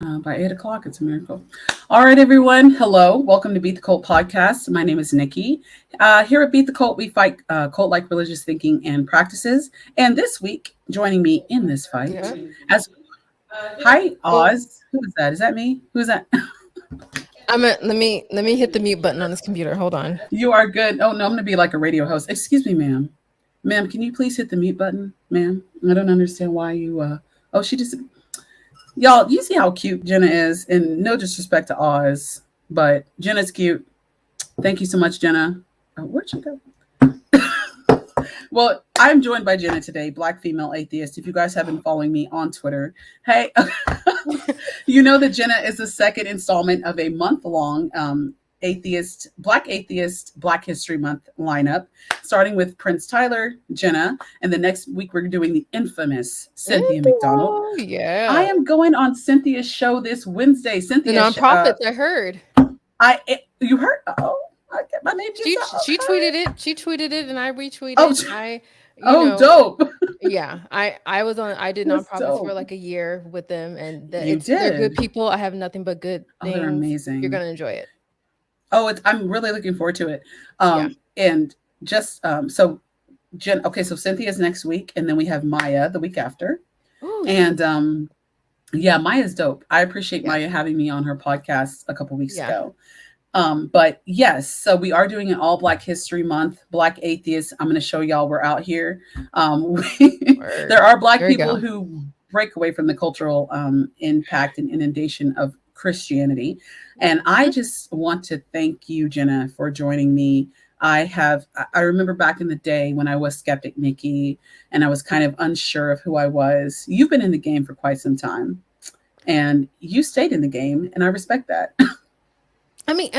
By 8 o'clock, it's a miracle. All right, everyone. Hello. Welcome to Beat the Cult podcast. My name is Nikki. Here at Beat the Cult, we fight cult like religious thinking and practices. And this week, joining me in this fight, Yeah. as hi, Oh, Oz. Who is that? Is that me? Who's that? let me hit the mute button on this computer. Hold on. You are good. Oh, no, I'm going to be like a radio host. Excuse me, ma'am. Ma'am, can you please hit the mute button, ma'am? I don't understand why you. Oh, she just. Y'all, you see how cute Jenna is? And no disrespect to Oz, but Jenna's cute. Thank you so much, Jenna. Where'd she go? Well, I'm joined by Jena today, Black Female Atheist. If you guys have been following me on Twitter, hey, you know that Jena is the second installment of a month-long Black History Month lineup, starting with Prince Tyler, Jena, and the next week we're doing the infamous Cynthia McDonald. I Yeah. am going on Cynthia's show this Wednesday. The Cynthia, nonprofits, I heard. you heard? Oh, I get my name just She out. she Okay. tweeted it. She tweeted it and I Oh, retweeted. I you oh, know, dope. yeah. I did That's nonprofits for dope. like a year with them and You they're good did. people. I have nothing but good Oh, they're things. You're amazing. gonna enjoy it. I'm really looking forward to it. Yeah. And just so Jen, okay, so Cynthia's next week, and then we have Maya the week after. Oh, she's And yeah, Maya's dope. I appreciate yeah. Maya having me on her podcast a couple weeks Yeah. ago. But yes, so we are doing an all Black History Month, Black Atheists. I'm going to show y'all we're out here. There Word. are Black There you people go. who break away from the cultural impact and inundation of Christianity. And I Mhm. just want to thank you, Jenna, for joining me. I remember back in the day when I was skeptic, Nikki, and I was kind of unsure of who I was. You've been in the game for quite some time and you stayed in the game, and I respect that. I mean,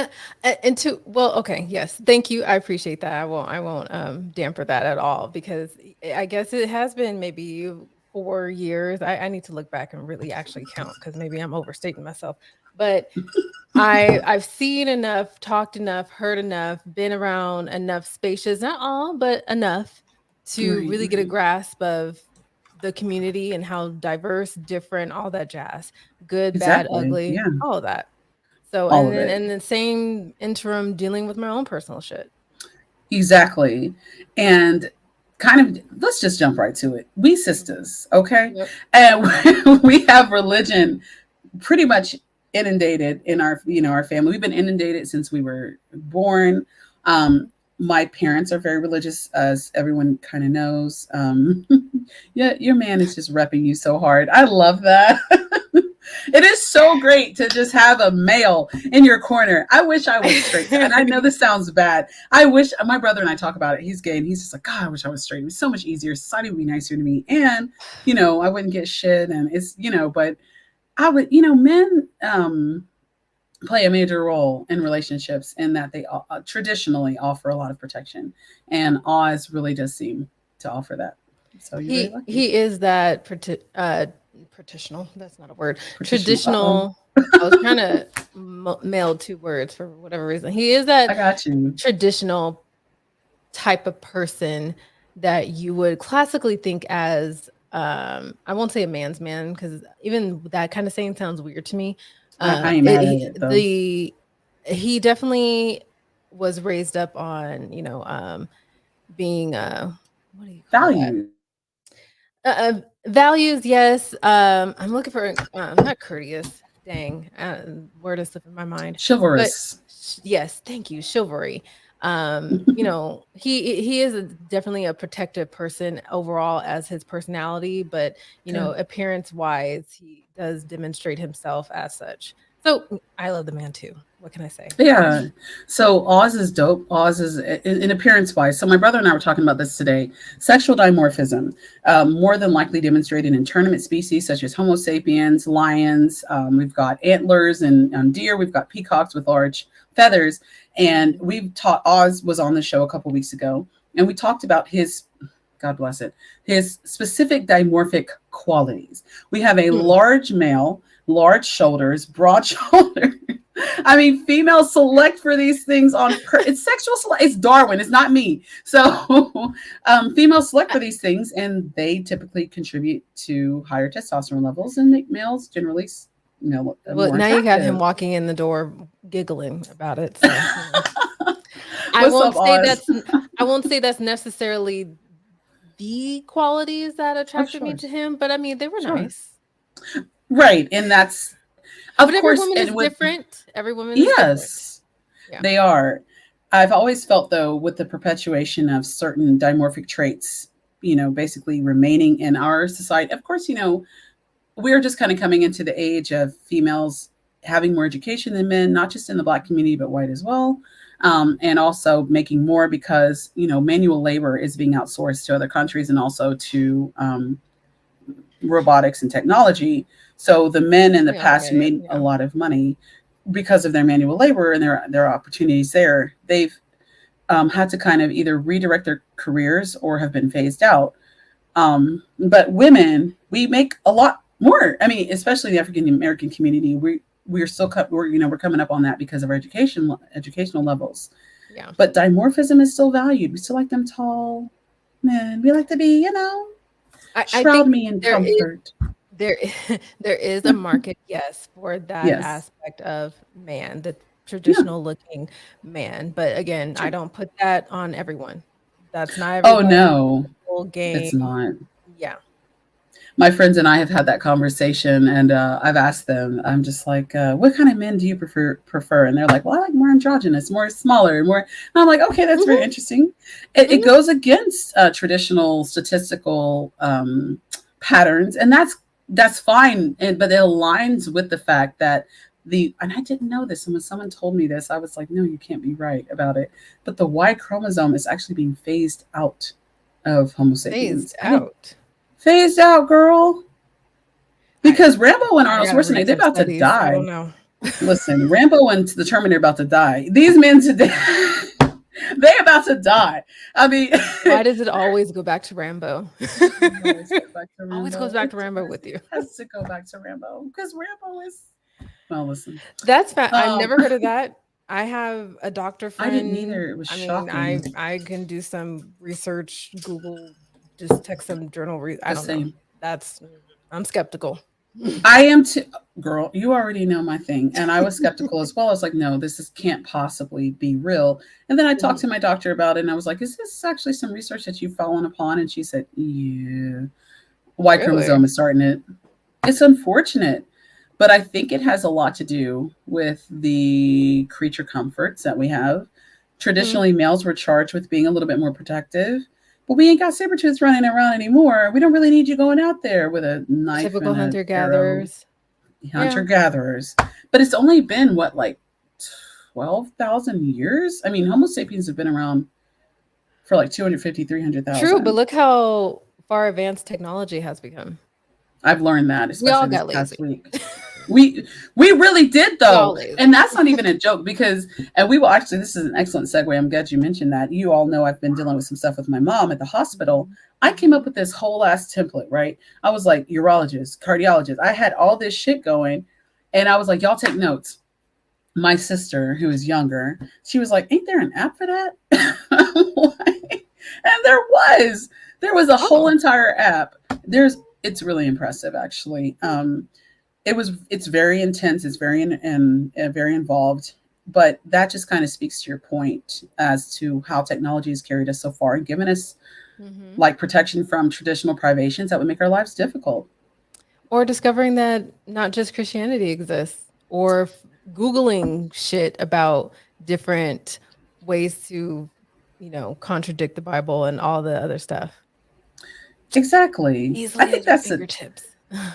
and to well, okay, yes, thank you. I appreciate that. I won't damper that at all because I guess it has been maybe 4 years. I need to look back and really actually count because maybe I'm overstating myself. But I've seen enough, talked enough, heard enough, been around enough spaces, not all, but enough to Right, really get a right. grasp of the community and how diverse, different, all that jazz, good, bad, Exactly. ugly, Yeah. all of that. So, All and of then it. in the same interim, dealing with my own personal shit. Exactly. And kind of, let's just jump right to it. We Mhm. sisters, okay? Yep. And we have religion pretty much inundated in our family. We've been inundated since we were born. My parents are very religious, as everyone kind of knows. Yeah, your man is just repping you so hard. I love that. It is so great to just have a male in your corner. I wish I was straight. And I know this sounds bad. I wish my brother and I talk about it. He's gay and he's just like, God, I wish I was straight. It was so much easier. Society would be nicer to me. And, I wouldn't get shit. And but I would, men play a major role in relationships in that they traditionally offer a lot of protection. And Oz really does seem to offer that. So you're very lucky. He is that partitional. That's not a word. Traditional. Uh oh. Traditional. I was trying to meld two words for whatever reason. He is I that got you. traditional type of person that you would classically think as I won't say a man's man because even that kind of saying sounds weird to me. I ain't mad at it though. He definitely was raised up on being what do you call that Values. values, yes. I'm looking for not courteous, dang, word is slipping my mind, but Chivalrous. yes, thank you, chivalry. He is definitely a protective person overall as his personality, but Yeah. appearance wise he does demonstrate himself as such. So I love the man too, what can I say? Yeah. So Oz is dope. Oz is in appearance wise. So my brother and I were talking about this today. Sexual dimorphism, more than likely demonstrated in tournament species such as Homo sapiens, lions. We've got antlers and deer. We've got peacocks with large feathers. And we've taught Oz was on the show a couple weeks ago, and we talked about his God bless it, his specific dimorphic qualities. We have a Hmm. large male, large shoulders, broad shoulders. I mean, females select for these things it's sexual select. It's Darwin. It's not me. So, females select for these things, and they typically contribute to higher testosterone levels and make males generally Well, more now you got him attractive. walking in the door giggling about it. So, I What's won't up, say Oz? that's I won't say that's necessarily the qualities that Oh, attracted me sure, to him, but I mean, they were sure. nice. Right, and that's But of every course, woman is and with different. Every woman is different. yes, Yeah. they are. I've always felt though, with the perpetuation of certain dimorphic traits, basically remaining in our society. Of course, we're just kind of coming into the age of females having more education than men, not just in the Black community, but white as well. And also making more because, manual labor is being outsourced to other countries and also to robotics and technology. So the men in the We all past get who it. made a Yeah. lot of money because of their manual labor and their opportunities there, they've had to kind of either redirect their careers or have been phased out. But women, we make a lot more. I mean, especially the African American community, we're still we're coming up on that because of our educational levels. Yeah. But dimorphism is still valued. We still like them tall men. We like to be, I shroud think me in there is comfort. there there is a market, yes, for that Yes. aspect of man, the Yeah. traditional looking man. But again, I Sure. don't put that on everyone. That's not Oh everybody's no, whole it's game. not. Yeah. My friends and I have had that conversation, and I've asked them. I'm just like, "What kind of men do you prefer?" And they're like, "Well, I like more androgynous, more smaller, more." And I'm like, "Okay, that's very Hmm. interesting." It Hmm. goes against traditional statistical patterns, and that's fine. But it aligns with the fact that and I didn't know this, and when someone told me this, I was like, "No, you can't be right about it." But the Y chromosome is actually being phased out of Homo Phased sapiens. I didn't out. phased out, girl. I Because Rambo and I Arnold gotta Schwarzenegger, read they're some about to studies. I die. don't know. Listen, Rambo and the Terminator about to die. These men today, they about to die. I mean, Why does it always go back to Rambo? it always goes back to Always goes Rambo. back It to Rambo with you. has to go back to Rambo because Rambo is. Well, listen. I've Um, never heard of that. I have a doctor I didn't friend. either. It was I mean, shocking. I can do some research, Google, just text some journal. I The don't know. same. That's I'm skeptical. I am too, girl. You already know my thing, and I was skeptical as well. I was like, "No, can't possibly be real." And then I talked to Mhm. my doctor about it, and I was like, "Is this actually some research that you've fallen upon?" And she said, "Yeah, Y Really? chromosome is starting it. It's unfortunate, but I think it has a lot to do with the creature comforts that we have. Mhm. Traditionally, males were charged with being a little bit more protective, but we ain't got saber tooths running around anymore. We don't really need you going out there with a knife Typical and an hunter arrow, gatherers. hunter Yeah. gatherers. But it's only been what, like 12,000 years? I mean, Homo sapiens have been around for like 250, True, but 300,000. look how far advanced technology has become. I've learned that, We all especially this got past lazy. week. We really did We all though, and lazy. that's not even a joke because, and we will actually. This is an excellent segue. I'm glad you mentioned that. You all know I've been dealing with some stuff with my mom at the hospital. Mhm. I came up Mhm. with this whole ass template, right? I was like urologist, cardiologist. I had all this shit going, and I was like, y'all take notes. My sister, who is younger, she was like, "Ain't there an app for that?" And there was a whole Oh, entire app. It's really impressive actually. It's very intense, it's very very involved, but that just kind of speaks to your point as to how technology has carried us so far and given us mhm. like protection from traditional privations that would make our lives difficult. Or discovering that not just Christianity exists, or Googling shit about different ways to, contradict the Bible and all the other stuff. Exactly. I Easily think at your that's fingertips.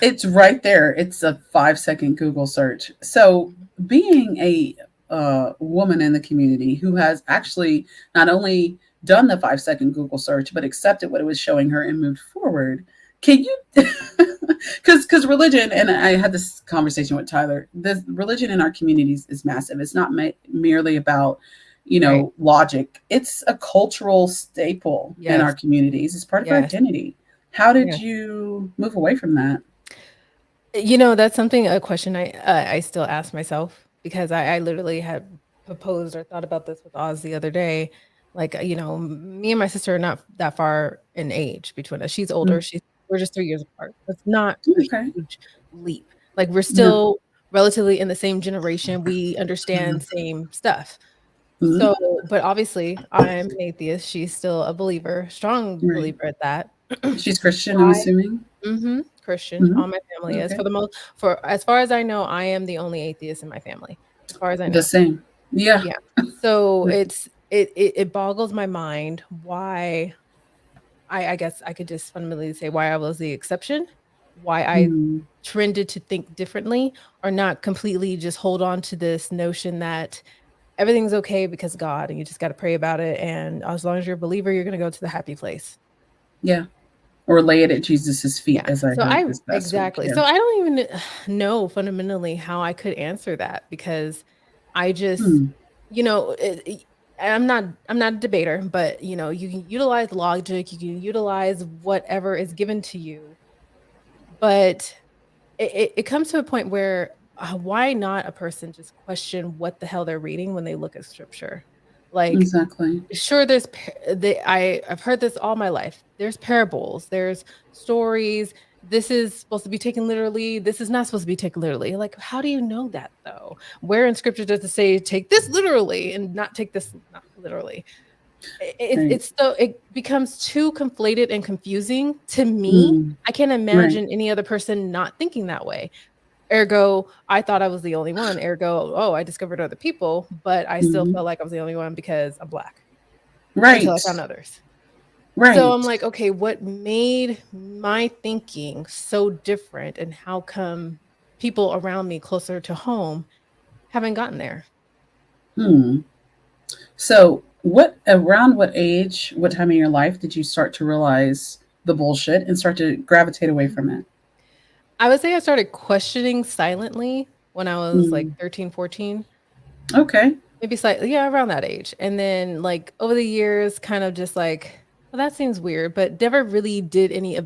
it's right there. It's a 5-second Google search. So Mhm. being a woman in the community who has actually not only done the 5-second Google search but accepted what it was showing her and moved forward. Can you? Because religion, and I had this conversation with Tyler. The religion in our communities is massive. It's not merely about Right. logic. It's a cultural staple in our Yes. communities. It's part of our Yes. identity. How did Yes. you move away from that? That's a question I still ask myself, because I literally had proposed or thought about this with Oz the other day. Like, me and my sister are not that far in age between us. She's older. Mm, We're just 3 years apart. That's not a okay. huge leap. Like, we're No. still relatively in the same generation. We understand same stuff. Mhm. So, but obviously, I'm an atheist. She's still a believer, strong Right. believer at that. She's Christian, I'm Why? assuming. Christian. Mhm. All my family is. Okay. For as far as I know, I am the only atheist in my family. As far as I The know. same. Yeah. Yeah. So it boggles my mind why I guess I could just fundamentally say why I was the exception, why I Mm. trended to think differently or not completely just hold on to this notion that everything's okay because God and you just got to pray about it. And as long as you're a believer, you're going to go to the happy place. Yeah. Or lay it at Jesus's feet, Yeah. as I So heard this past week. exactly. Yeah. So I don't even know fundamentally how I could answer that because I just, Mm. you know, I'm not a debater, but you can utilize logic, you can utilize whatever is given to you, but it comes to a point where why not a person just question what the hell they're reading when they look at scripture? Like, Exactly. sure, I've heard this all my life. There's parables, there's stories. This is supposed to be taken literally. This is not supposed to be taken literally. Like, how do you know that though? Where in scripture does it say take this literally and not take this not literally? Right. It becomes too conflated and confusing to me. Mm. I can't Right. imagine any other person not thinking that way. Ergo, I thought I was the only one. Ergo, oh, I discovered other people, but I still Mhm. felt like I was the only one because I'm Black until I Right. found others. So I'm Right. like, okay, what made my thinking so different and how come people around me closer to home haven't gotten there? Hmm. So, what around what age, what time in your life did you start to realize the bullshit and start to gravitate away from it? I would say I started questioning silently when I was like Mm. 13, 14. Okay. Maybe slightly, yeah, around that age. And then, like, over the years, kind of just like, well, that seems weird, but never really did any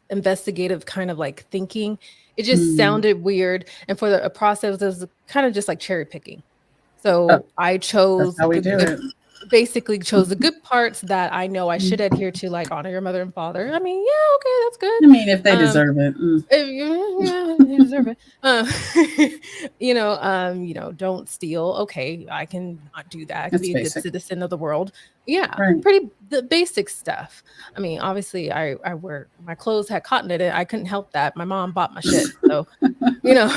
investigative kind of like thinking. It just Mm. sounded weird. And for a process, it was kind of just like cherry picking. Oh, So I that's chose how we the do good, it. basically chose the good parts that I know I should Mm. adhere to, like honor your mother and father. I mean, yeah, okay, that's good. I mean, if they Um, deserve it. Mm. if you yeah, you deserve it. Don't steal. Okay, I can not do that. I can It's be a good basic. citizen of the world. Yeah, Right. pretty the basic stuff. I mean, obviously, I wear my clothes had cotton in it. I couldn't help that. My mom bought my shit, so you know,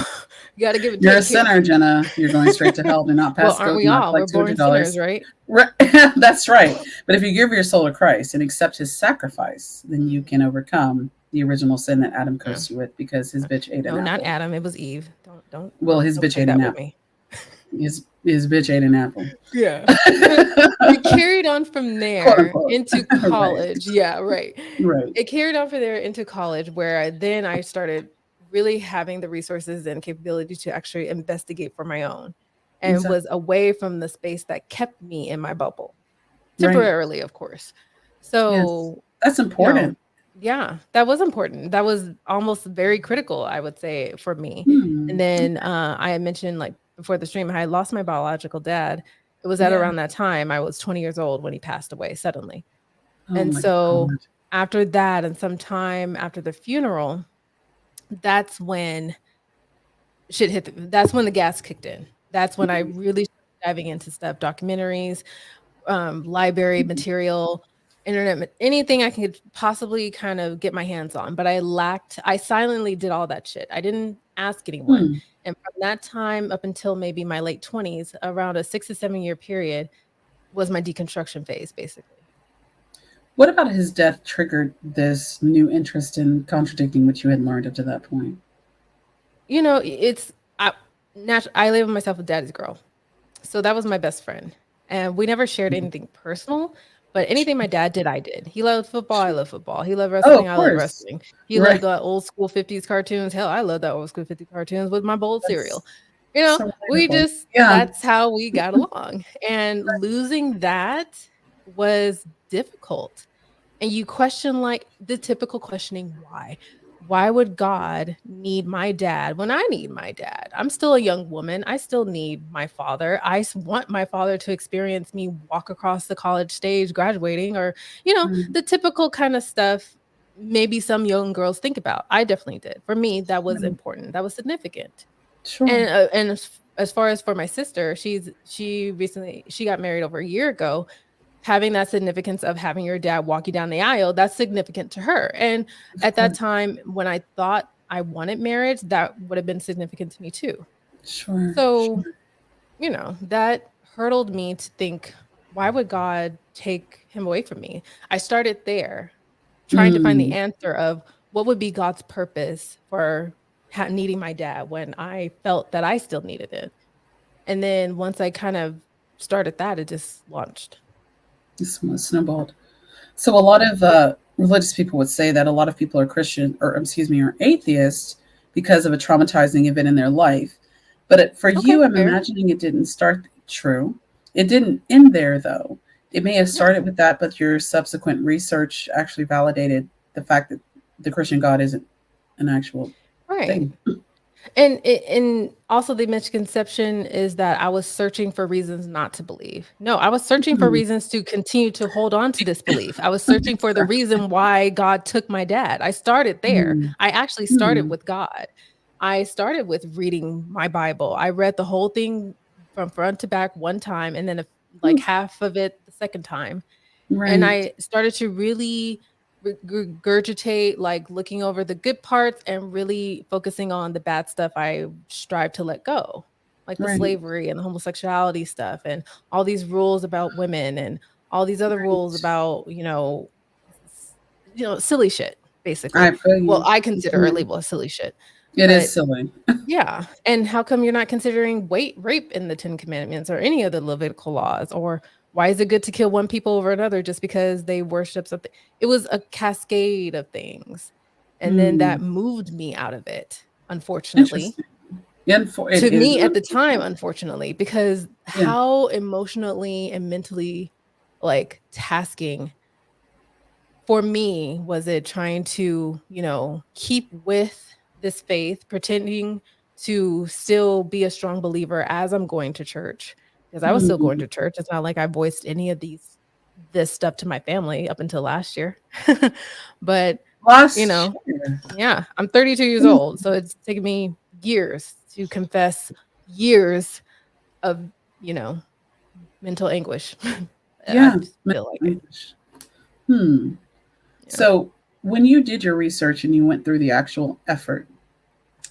you got to give it You're a taken care. sinner, Jenna. You're going straight to hell. Do not Well, pass aren't go. we Do not all? We're collect two hundred born sinners, dollars. right? Right. That's right. But if you give your soul to Christ and accept His sacrifice, then you Mm, can overcome the original sin that Adam yeah. cursed you with because his bitch ate an No, not apple. Adam. It was Eve. Don't don't Well, don't his don't bitch play ate that an with apple. me. His bitch ate an apple. Yeah. But it carried on from Quote there unquote. into Right. college. Yeah, right. Right. It carried on from there into college where I started really having the resources and capability to actually investigate for my own and Exactly. was away from the space that kept me in my bubble. Right. Temporarily, of course. Yes. So, That's you know, important. yeah, that was important. That was almost very critical, I would say, for me. Hmm. And then I had mentioned like before the stream, I had lost my biological dad. It was at Yeah. around that time. I was 20 years old when he passed away suddenly. Oh And my so God. after that, and some time after the funeral, that's when that's when the gas kicked in. That's when I Mm. really started diving into stuff, documentaries, library material, anything I could possibly kind of get my hands on. But I silently did all that shit. I didn't ask anyone. Hmm. And from that time up until maybe my late 20s, around a 6 to 7 year period, was my deconstruction phase, basically. What about his death triggered this new interest in contradicting what you had learned up to that point? You know, it's I label myself a daddy's girl. So that was my best friend. And we never shared Mhm. anything personal, but anything my dad did, I did. He loved football, I love football. He loved Oh, wrestling, of I love course. wrestling. He loved Right. the old school 50s cartoons. Hell, I love that old school 50s cartoons with my bowl of cereal. That's so relatable. Yeah. That's how we got along. And losing that was difficult. And you question like the typical questioning why? Why would God need my dad when I need my dad? I'm still a young woman. I still need my father. Want my father to experience me walk across the college stage graduating or, Right. the typical kind of stuff maybe some young girls think about. I definitely did. For me, that was Right. important. That was significant. Sure. And as far as for my sister, she got married over a year ago. Having that significance of having your dad walk you down the aisle, that's significant to her. And Of at that course. time when I thought I wanted marriage, that would have been significant to me too. Sure. So, Sure. that hurdled me to think, why would God take him away from me? I started there, trying to find the Mm. answer of what would be God's purpose for needing my dad when I felt that I still needed it. And then once I kind of started that, it just launched. This one snowballed. So a lot Yeah. of religious people would say that a lot of people are Christian, or excuse me, are atheists because of a traumatizing event in their life. But for Okay, you, I'm fair. imagining it didn't start true. It didn't end there, though. It may have Yeah. started with that, but your subsequent research actually validated the fact that the Christian God isn't an actual Right. thing. And also the misconception is that I was searching for reasons not to believe. No, I was searching for Mm. reasons to continue to hold on to this belief. I was searching for the Exactly. reason why God took my dad. I started there. Mm. I actually started Mm. with God. I started with reading my Bible. I read the whole thing from front to back one time, and then like Oof. half of it the second time. And Right. I started to really regurgitate, like looking over the good parts and really focusing on the bad stuff I strive to let go, like the Right. slavery and the homosexuality stuff and all these rules about women and all these other rules Right. about, silly shit, I basically. feel Well, you. I consider or Mhm. label as silly shit. It is But silly. yeah, and how come you're not considering rape in the 10 commandments or any of the Levitical laws? Or why is it good to kill one people over another just because they worship something? It was a cascade of things, and then Hmm. that moved me out of it, unfortunately. Interesting. It To is me at really the time, unfortunately, because yeah. how emotionally and mentally, like, tasking for me was it trying to, keep with this faith, pretending to still be a strong believer as I'm going to church, because I was still going Hmm. to church. It's not like I voiced any of this stuff to my family up until last year. But, you Last know, year. yeah, I'm 32 years Mm. old, so it's taken me years to confess years of, you know, mental anguish. I Yeah. just feel like it. English. Hmm. Yeah. So when you did your research and you went through the actual effort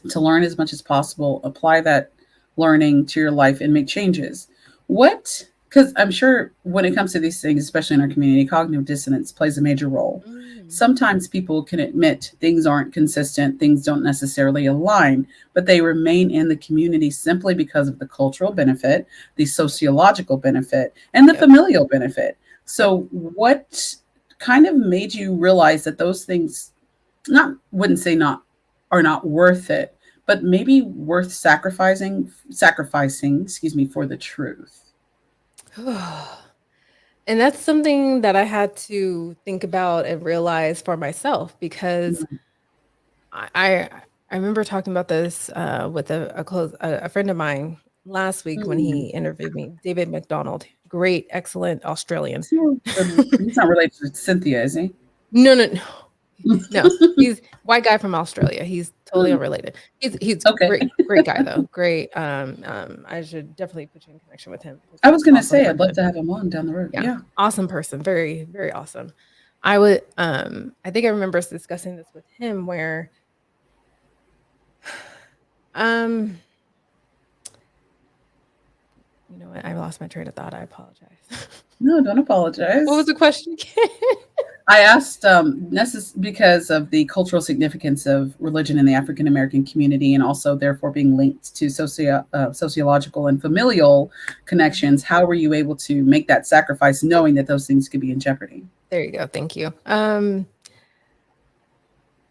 to learn as much as possible, apply that learning to your life and make changes. What, because I'm sure when it comes to these things, especially in our community, cognitive dissonance plays a major role. Mm. Sometimes people can admit things aren't consistent, things don't necessarily align, but they remain in the community simply because of the cultural benefit, the Yep. sociological benefit, and the Yep. familial benefit. Yep. So, what kind of made you realize that those things not wouldn't say not are not worth it, but maybe worth sacrificing, excuse me, for the truth. And that's something that I had to think about and realize for myself because Mm. I I, I remember talking about this with a friend of mine last week when Mm. he interviewed me, David McDonald, great, excellent Australian. He's not related to Cynthia, is he? No, no, no. No, he's white guy from Australia. He's totally Mm. unrelated. He's Okay. great guy though. Great. I should definitely put you in connection with him because I he's was an going to awesome say, I'd love person. to have him on down the road. Yeah, Yeah. awesome person. Very, very awesome. I would I think I remember us discussing this with him where um you know what, I lost my train of thought. I apologize. No, don't What was apologize. the question again? I asked because of the cultural significance of religion in the African American community, and also therefore being linked to sociological and familial Mhm. connections. How were you able to make that sacrifice, knowing that those things could be in jeopardy? There you go. Thank you.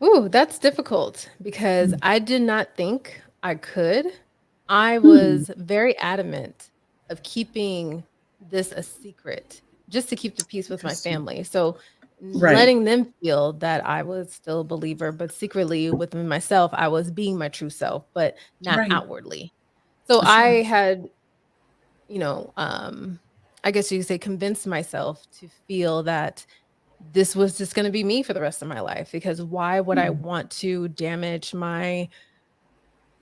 Ooh, that's difficult because Hmm. I did not think I could. I Hmm. was very adamant of keeping this a secret just to keep the peace with my Interesting. family. So Right. letting them feel that I was still a believer, but secretly within myself, I was being my true self, but not Right. outwardly. So Sure. I had, you know, I guess you could say convinced myself to feel that this was just gonna be me for the rest of my life because why would I Hmm. want to damage my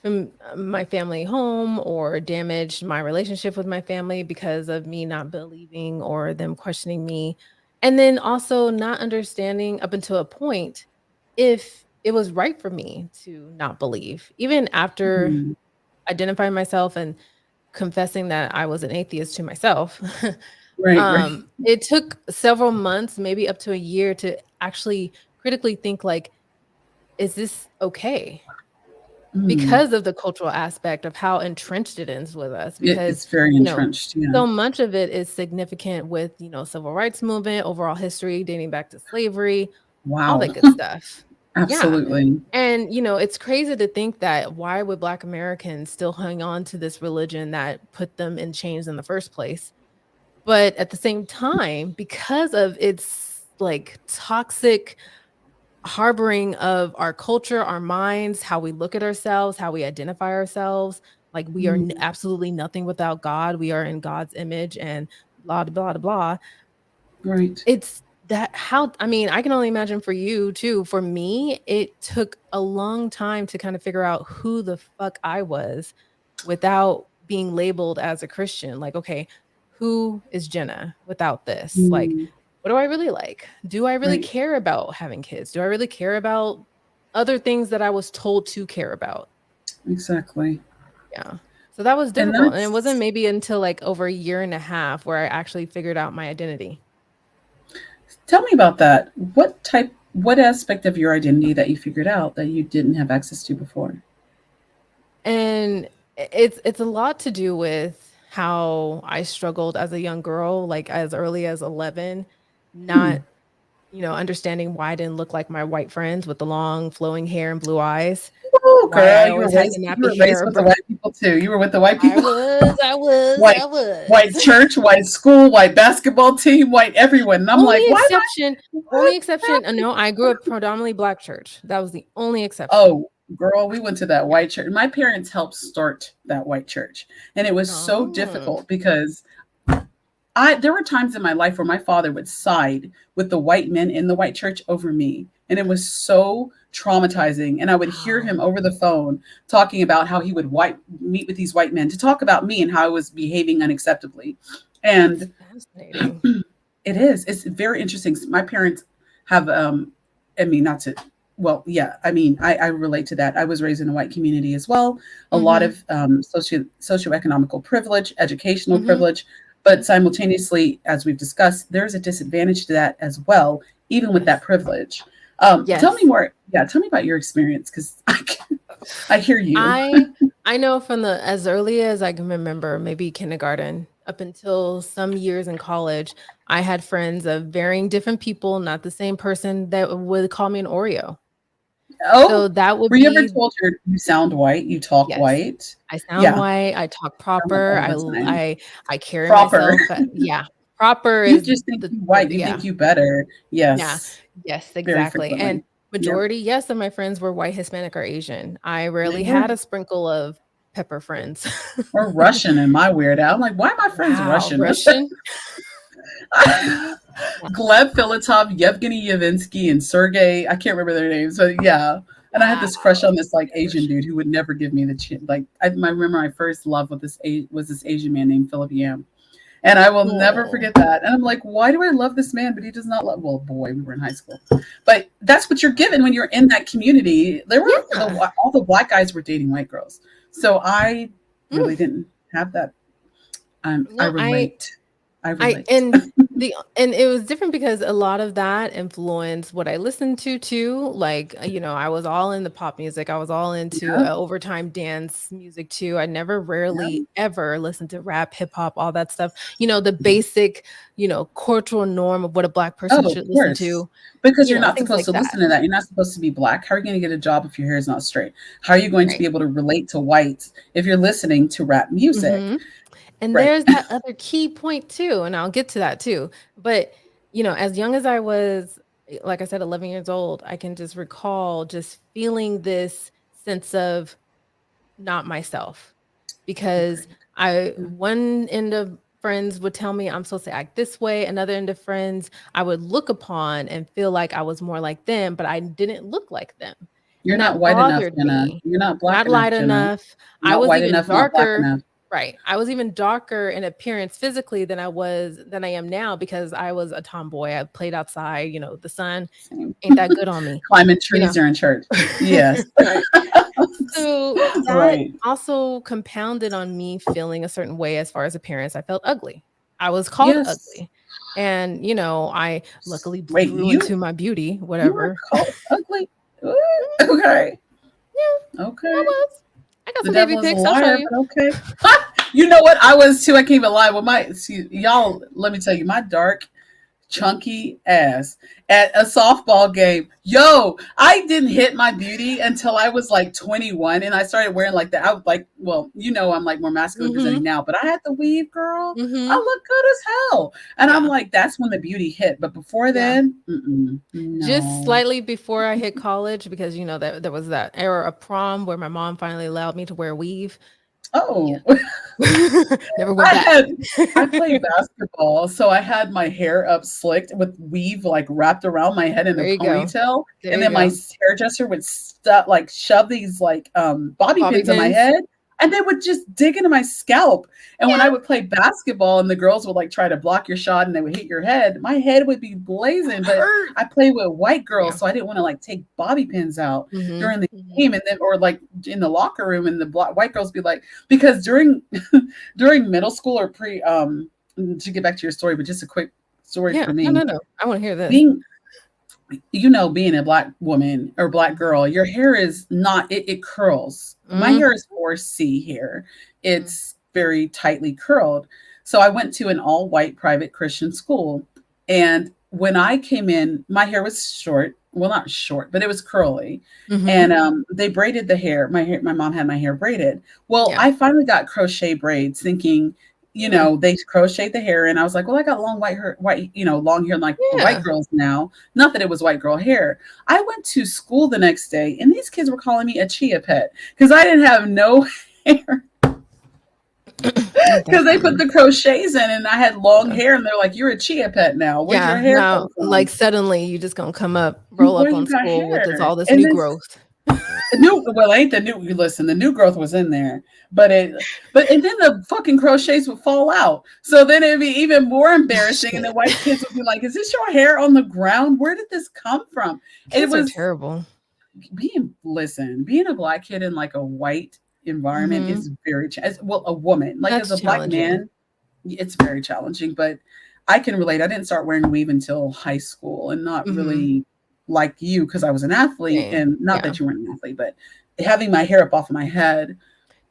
from my family home or damaged my relationship with my family because of me not believing or them questioning me. And then also not understanding up until a point if it was right for me to not believe. Even after Mm. identifying myself and confessing that I was an atheist to myself, Right, right. it took several months, maybe up to a year, to actually critically think like, is this okay? Mm. Because of the cultural aspect of how entrenched it is with us, because, It's very you know, entrenched. Yeah. so much of it is significant with, civil rights movement, overall history dating back to slavery, all Wow. that good stuff. Yeah. Absolutely. And, it's crazy to think that why would Black Americans still hang on to this religion that put them in chains in the first place? But at the same time, because of its like toxic harboring of our culture, our minds, how we look at ourselves, how we identify ourselves. Like we are Mm. absolutely nothing without God. We are in God's image and blah, blah, blah, blah. Right. It's that how I mean, I can only imagine for you too. For me, it took a long time to kind of figure out who the fuck I was without being labeled as a Christian. Like, okay, who is Jenna without this? Like, Mm. what do I really like? Do I really Right. care about having kids? Do I really care about other things that I was told to care about? Exactly. Yeah. So that was And difficult. And it wasn't that's, maybe until like over a year and a half where I actually figured out my identity. tell me about that. What aspect of your identity that you figured out that you didn't have access to before? And it's a lot to do with how I struggled as a young girl, like as early as 11, Hmm. not, understanding why I didn't look like my white friends with the long flowing hair and blue eyes, Oh, why girl, I always had the you were nappy raised hair or with the white people too. You were with the white people. I was, white, I white was. church, white school, white basketball team, white everyone. And I'm Only like, why? exception, What? no, I grew up predominantly Black church. That was the only exception. Oh, girl, we went to that Yeah. white church. My parents helped start that white church, and it was so Oh. difficult because I there were times in my life where my father would side with the white men in the white church over me. And it was so traumatizing. And I would hear him Wow. over the phone talking about how he would meet with these white men to talk about me and how I was behaving unacceptably. That's And fascinating. it's very interesting. My parents have I mean not to well, yeah, I mean, I relate to that. I was raised in a white community as well. A lot Mhm. of socioeconomical privilege, educational Mhm. privilege, but simultaneously, as we've discussed, there's a disadvantage to that as well, even with Yes. that privilege. Tell me Yes. more. Yeah, tell me about your experience because I hear you. I I know from the as early as I can remember, maybe kindergarten, up until some years in college, I had friends of varying different people, not the same person that would call me an Oreo. Oh, So that would were you ever be told you sound white, you talk yes. white? I sound Yeah, white, I talk I'm like, proper, oh, that's nice. I carry Proper. myself, yeah. Proper You is just think the you word, white, you yeah. think you better. Yeah. Yes, Yes, very exactly, and frequently. Yep. majority, yes, of my friends were white, Hispanic, or Asian. I They rarely were had a sprinkle of pepper friends. or Russian in my weird out. I'm like, why are my friends Wow, Russian? Russian? Yeah. Gleb Filatov, Yevgeny Yavinsky, and Sergey. I can't remember their names, but yeah. And I had this crush Wow. on this like Asian Russian. dude who would never give me the chance. Like I remember my first love with was this Asian man named Philip Yam. And I will never Oh, forget that. And I'm like, why do I love this man? But he does not love. Well, boy, we were in high school. But that's what you're given when you're in that community. There were yeah. all the black guys were dating white girls, so I Mm, really didn't have that. I no, relate. I I relate. and it was different because a lot of that influenced what I listened to too. Like, I was all in the pop music. I was all into Yeah, overtime dance music too. I never yeah. rarely ever listened to rap, hip hop, all that stuff. The basic, cultural norm of what a Black person Oh, of should listen course. to, Because you're not things supposed like to that. listen to that. You're not supposed to be black. How are you going to get a job if your hair is not straight? How are you going to be Right. able to relate to whites if you're listening to rap music? Mhm. And Right. there's that other key point too, and I'll get to that too. But, as young as I was, like I said, 11 years old, I can just recall just feeling this sense of not myself because Agreed. I Yeah. one end of friends would tell me I'm supposed to act this way, another end of friends I would look upon and feel like I was more like them, but I didn't look like them. You're and that not white enough, bothered Jenna. me. You're not black Not enough, light Jenna. enough. I Not was white even enough, not black darker. enough. Right. I was even darker in appearance physically than I am now because I was a tomboy. I played outside, the sun Same. ain't that good on me, Climbing you know. trees during church. Yes. Right. So that Right. also compounded on me feeling a certain way as far as appearance. I felt ugly. I was called Yes. ugly. And, I luckily Wait, grew into my beauty, you were whatever. called ugly? Ooh, okay. Yeah, I Okay. was. I got The some baby devil is a pics. I'll show liar, you. but okay. You know what? I was too. I can't even lie. Well, y'all, let me tell you, my dark chunky ass at a softball game. Yo, I didn't hit my beauty until I was like 21 and I started wearing like that. I was like, well, I'm like more masculine presenting Mhm. now, but I had the weave, girl. I Mhm. look good as hell. And I'm Yeah. like, that's when the beauty hit. But before Yeah. then, Just no. slightly before I hit college because that there was that era of prom where my mom finally allowed me to wear weave. Yeah. Oh, Never went back. I played basketball, so I had my hair up slicked with weave like wrapped around my head in a There you go. ponytail, There and you then my go. hairdresser would shove these like bobby Bobby pins in my pins. head, and they would just dig into my scalp. And when I Yeah. would play basketball, and the girls would like try to block your shot, and they would hit your head, my head would be blazing. But Hurt. I played with white girls, Yeah. so I didn't want to like take bobby pins out Mhm. during the Mhm. game, and then or like in the locker room, and the white girls be like, because during middle school or to get back to your story, but just a quick story Yeah. for No, me. no, no. I wanna hear this. Being being a black woman or black Mhm. girl, your hair is not it curls. My Mhm. hair is 4C hair. Mhm. It's very tightly curled. So I went to an all white private Christian school. And when I came in, my hair was short. Well, not short, but it was curly. And Mhm. they braided the hair. My mom had my hair braided. Well, Yeah. I finally got crochet braids, thinking, Mm. they crochet the hair, and I was like, well, I got long white hair, long hair like the white Yeah. girls now. Not that it was white girl hair. I went to school the next day, and these kids were calling me a chia pet because I didn't have no hair Ain't that because they put something? the crochets in, and I had long Yeah. hair, and they're like, "You're a chia pet now. Where'd your Yeah. hair come Now, like, from? suddenly, you just gonna roll Where up you on got school with hair?" all this And new then growth. new, well, ain't the new. Listen, the new growth was in there, and then the fucking crochets would fall out. So then it'd be even more embarrassing, and the Shit. white kids would be like, "Is this your hair on the ground? Where did this come from?" It Kids are was terrible. being a black kid in like a white environment Mhm. is well, a woman, like as That's a black challenging. man, it's very challenging, but I can relate. I didn't start wearing weave until high school, and not Mhm. really like you because I was an athlete, Same. and not Yeah. that you weren't an athlete, but having my hair up off my head,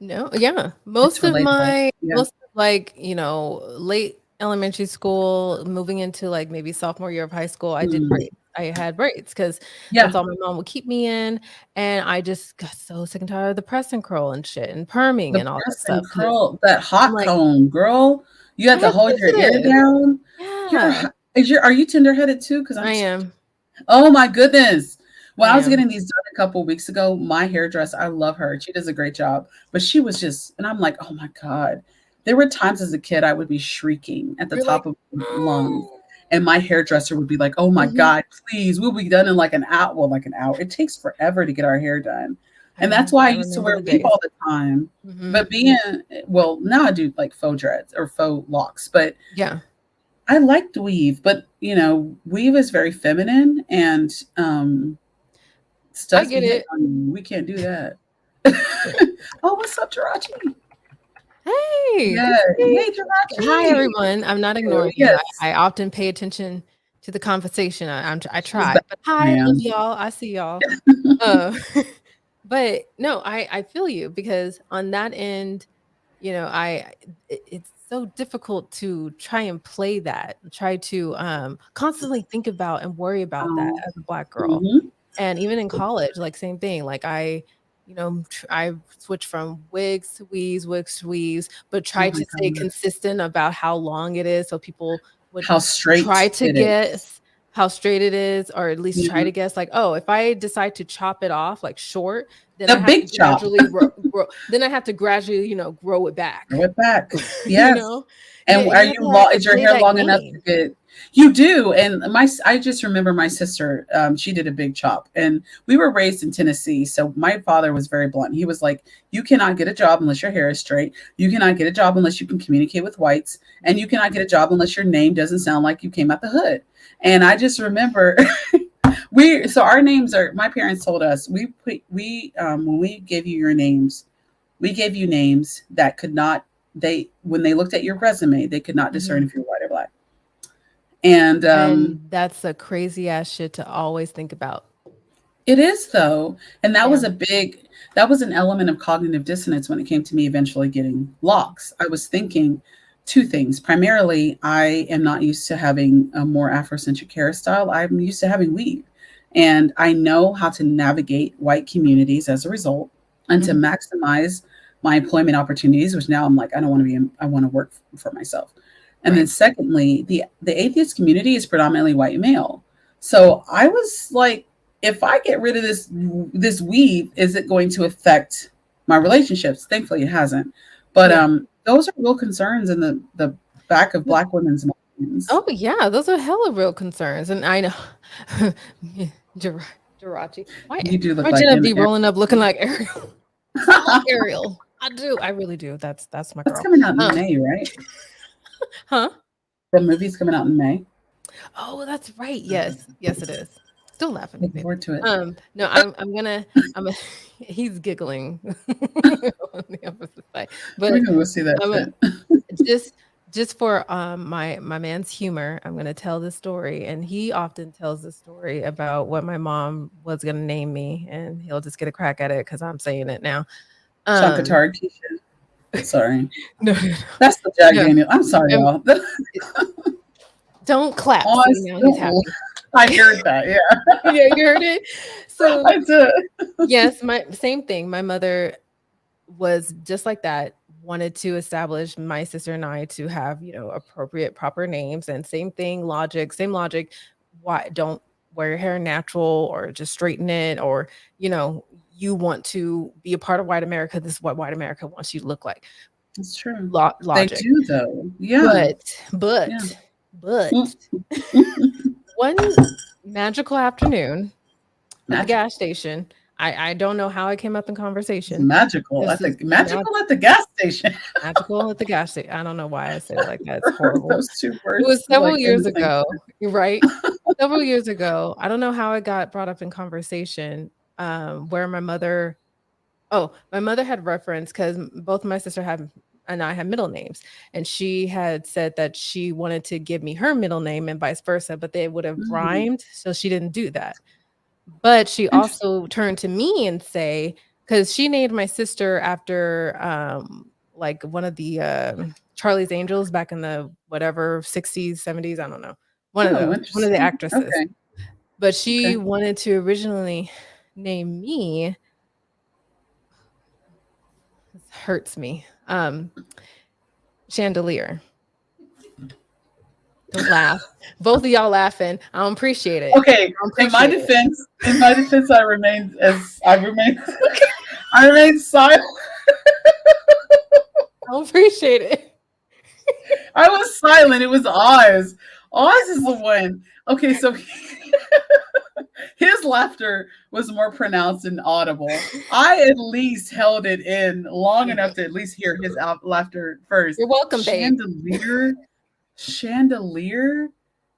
No, yeah. it's relatable. Yeah. Most of, like, late elementary school, moving into, like, maybe sophomore year of high school, I did Mm. braids. I had braids because Yeah. that's all my mom would keep me in, and I just got so sick and tired of the press and curl and shit and perming The and all that press and stuff. Because 'cause curl, that I'm hot like, comb, girl. You had I to have hold your ear sensitive. down. You're Yeah, are you tender headed too? Because I I'm am. Oh my goodness. I When I was am. getting these done a couple weeks ago, my hairdresser, I love her. She does a great job. But she was just, and I'm like, oh my God. There were times as a kid I would be shrieking at the You're like, top of my lungs. And my hairdresser would be like, oh my Mhm. God, please, we'll be done in like an hour. Well, like an hour. It takes forever to get our hair done. And that's why I I used to remember wear the weave days. all the time. Mhm. But well, now I do like faux dreads or faux locks. But Yeah. I liked weave, but weave is very feminine, and I studs be get hitting it. on you. We can't do that. Oh, what's up, Jirachi? Hey, Yeah. good to see Hey, you. Hi, Jirachi. everyone. I'm not You. ignoring you. Yes. I often pay attention to the conversation. I She's try. back, But hi, love man. y'all. I see y'all. Uh, but no, I feel you because on that end, it's so difficult to try and play that, try to constantly think about and worry about that Oh. as a black girl. Mhm. And even in college, like, same thing, like, I switched from wigs to weaves, but Oh tried my to stay god. consistent about how long it is so people would How try straight to it is. guess how straight it is, or at least try Yeah. to guess, like, "Oh, if I decide to chop it off, like, short, then The I have to big chop. gradually grow. Then I have to gradually, grow it back. Grow it back. you Yes. know, And are you you have to is your play hair that long enough to game. get? You do. And I just remember my sister. She did a big chop, and we were raised in Tennessee. So my father was very blunt. He was like, "You cannot get a job unless your hair is straight. You cannot get a job unless you can communicate with whites, and you cannot get a job unless your name doesn't sound like you came out the hood." And I just remember so our names are. My parents told us when we gave you your names, we gave you names that could not when they looked at your resume, they could not discern Mhm. if you're white or black. And And that's a crazy ass shit to always think about. it is though, and Yeah. that was an element of cognitive dissonance when it came to me eventually getting locks. I was thinking two things. Primarily, I am not used to having a more Afrocentric hairstyle. I'm used to having weave, and I know how to navigate white communities as a result, and to Mhm. maximize my employment opportunities. Which now I'm like, I don't want to be. I want to work for myself. And then Right. secondly, the atheist community is predominantly white male. So I was like, if I get rid of this weave, is it going to affect my relationships? Thankfully, it hasn't. But Yeah. those are real concerns in the back of Black women's minds. Oh yeah, those are hella real concerns, and I know Jir- Jirachi. You do look Why like Jenna an be rolling up looking like Ariel? I love Ariel. I do. I really do. That's my That's girl. coming out in May, right? Huh? The movie's coming out in May. Oh, that's right. Yes. Yes, it is. Don't laugh at me, Looking babe. forward to it. No, I'm a, he's giggling on the opposite side. But We're gonna go see that I'm a, shit. just just for my man's humor, I'm gonna tell the story, and he often tells the story about what my mom was gonna name me, and he'll just get a crack at it because I'm saying it now. Um, Shankatari Keisha. Sorry. no, no, That's the Jack no. Daniel. I'm sorry, Um, y'all. don't clap. Oh, See, now he's no. happy. I heard that. Yeah, Yeah, you heard it. So I did. yes, my same thing. My mother was just like that, wanted to establish my sister and I to have, appropriate proper names, and same logic. Why don't wear your hair natural, or just straighten it, or you want to be a part of white America, this is what white America wants you to look like. It's true. They Logic. do though. Yeah. But Yeah. but Mm. but one magical afternoon at the Magical. gas station, I don't know how I came up in It's conversation. magical This at is the magical at the gas station. magical at the gas station. I don't know why I said it like that. It's horrible. Those two It was words several like in years the same ago, you're right? Several years ago. I don't know how it got brought up in conversation, where my mother had referenced, because both my sister had and I had middle names, and she had said that she wanted to give me her middle name and vice versa, but they would have mm, rhymed, so she didn't do that. But she interesting. also turned to me and say, because she named my sister after like one of the Charlie's Angels back in the whatever 60s, 70s, I don't know. Oh, One of the interesting. actresses. Okay. But she Okay. wanted to originally name me, this hurts me. Chandelier. Don't laugh. Both of y'all laughing. I don't appreciate it. Okay. I don't appreciate it. In my defense, I remain silent. I don't appreciate it. I was silent. It was Oz. Oz is the one. Okay, so his laughter was more pronounced and audible. I at least held it in long enough to at least hear his laughter first. You're welcome, babe. Chandelier.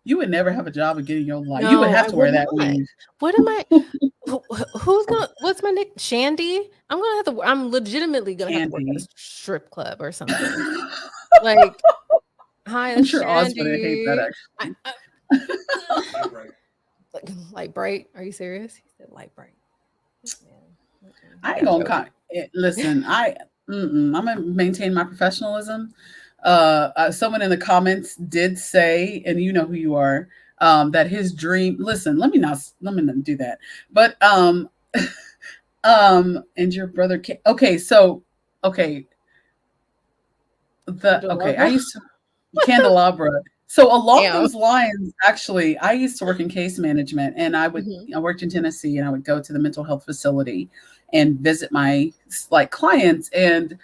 You would never have a job of getting your life. You would No, have I to would wear that not. weave. What am I? Who's gonna? What's my nick? Shandy. I'm legitimately gonna have to work at a Candy. strip club or something. Like, hi, I'm it's sure Oz wouldn't hate that Shandy. actually. Like, light bright. Are you serious? He said light bright. This man. I He ain't got gonna jokes. listen. I'm gonna maintain my professionalism. Someone in the comments did say, and you know who you are, that his dream. Listen, let me not do that. But and your brother. Okay, so okay, I Candelabra. used to candelabra. So along Damn. those lines, actually, I used to work in case management, and Mhm. I worked in Tennessee, and I would go to the mental health facility and visit my like clients. And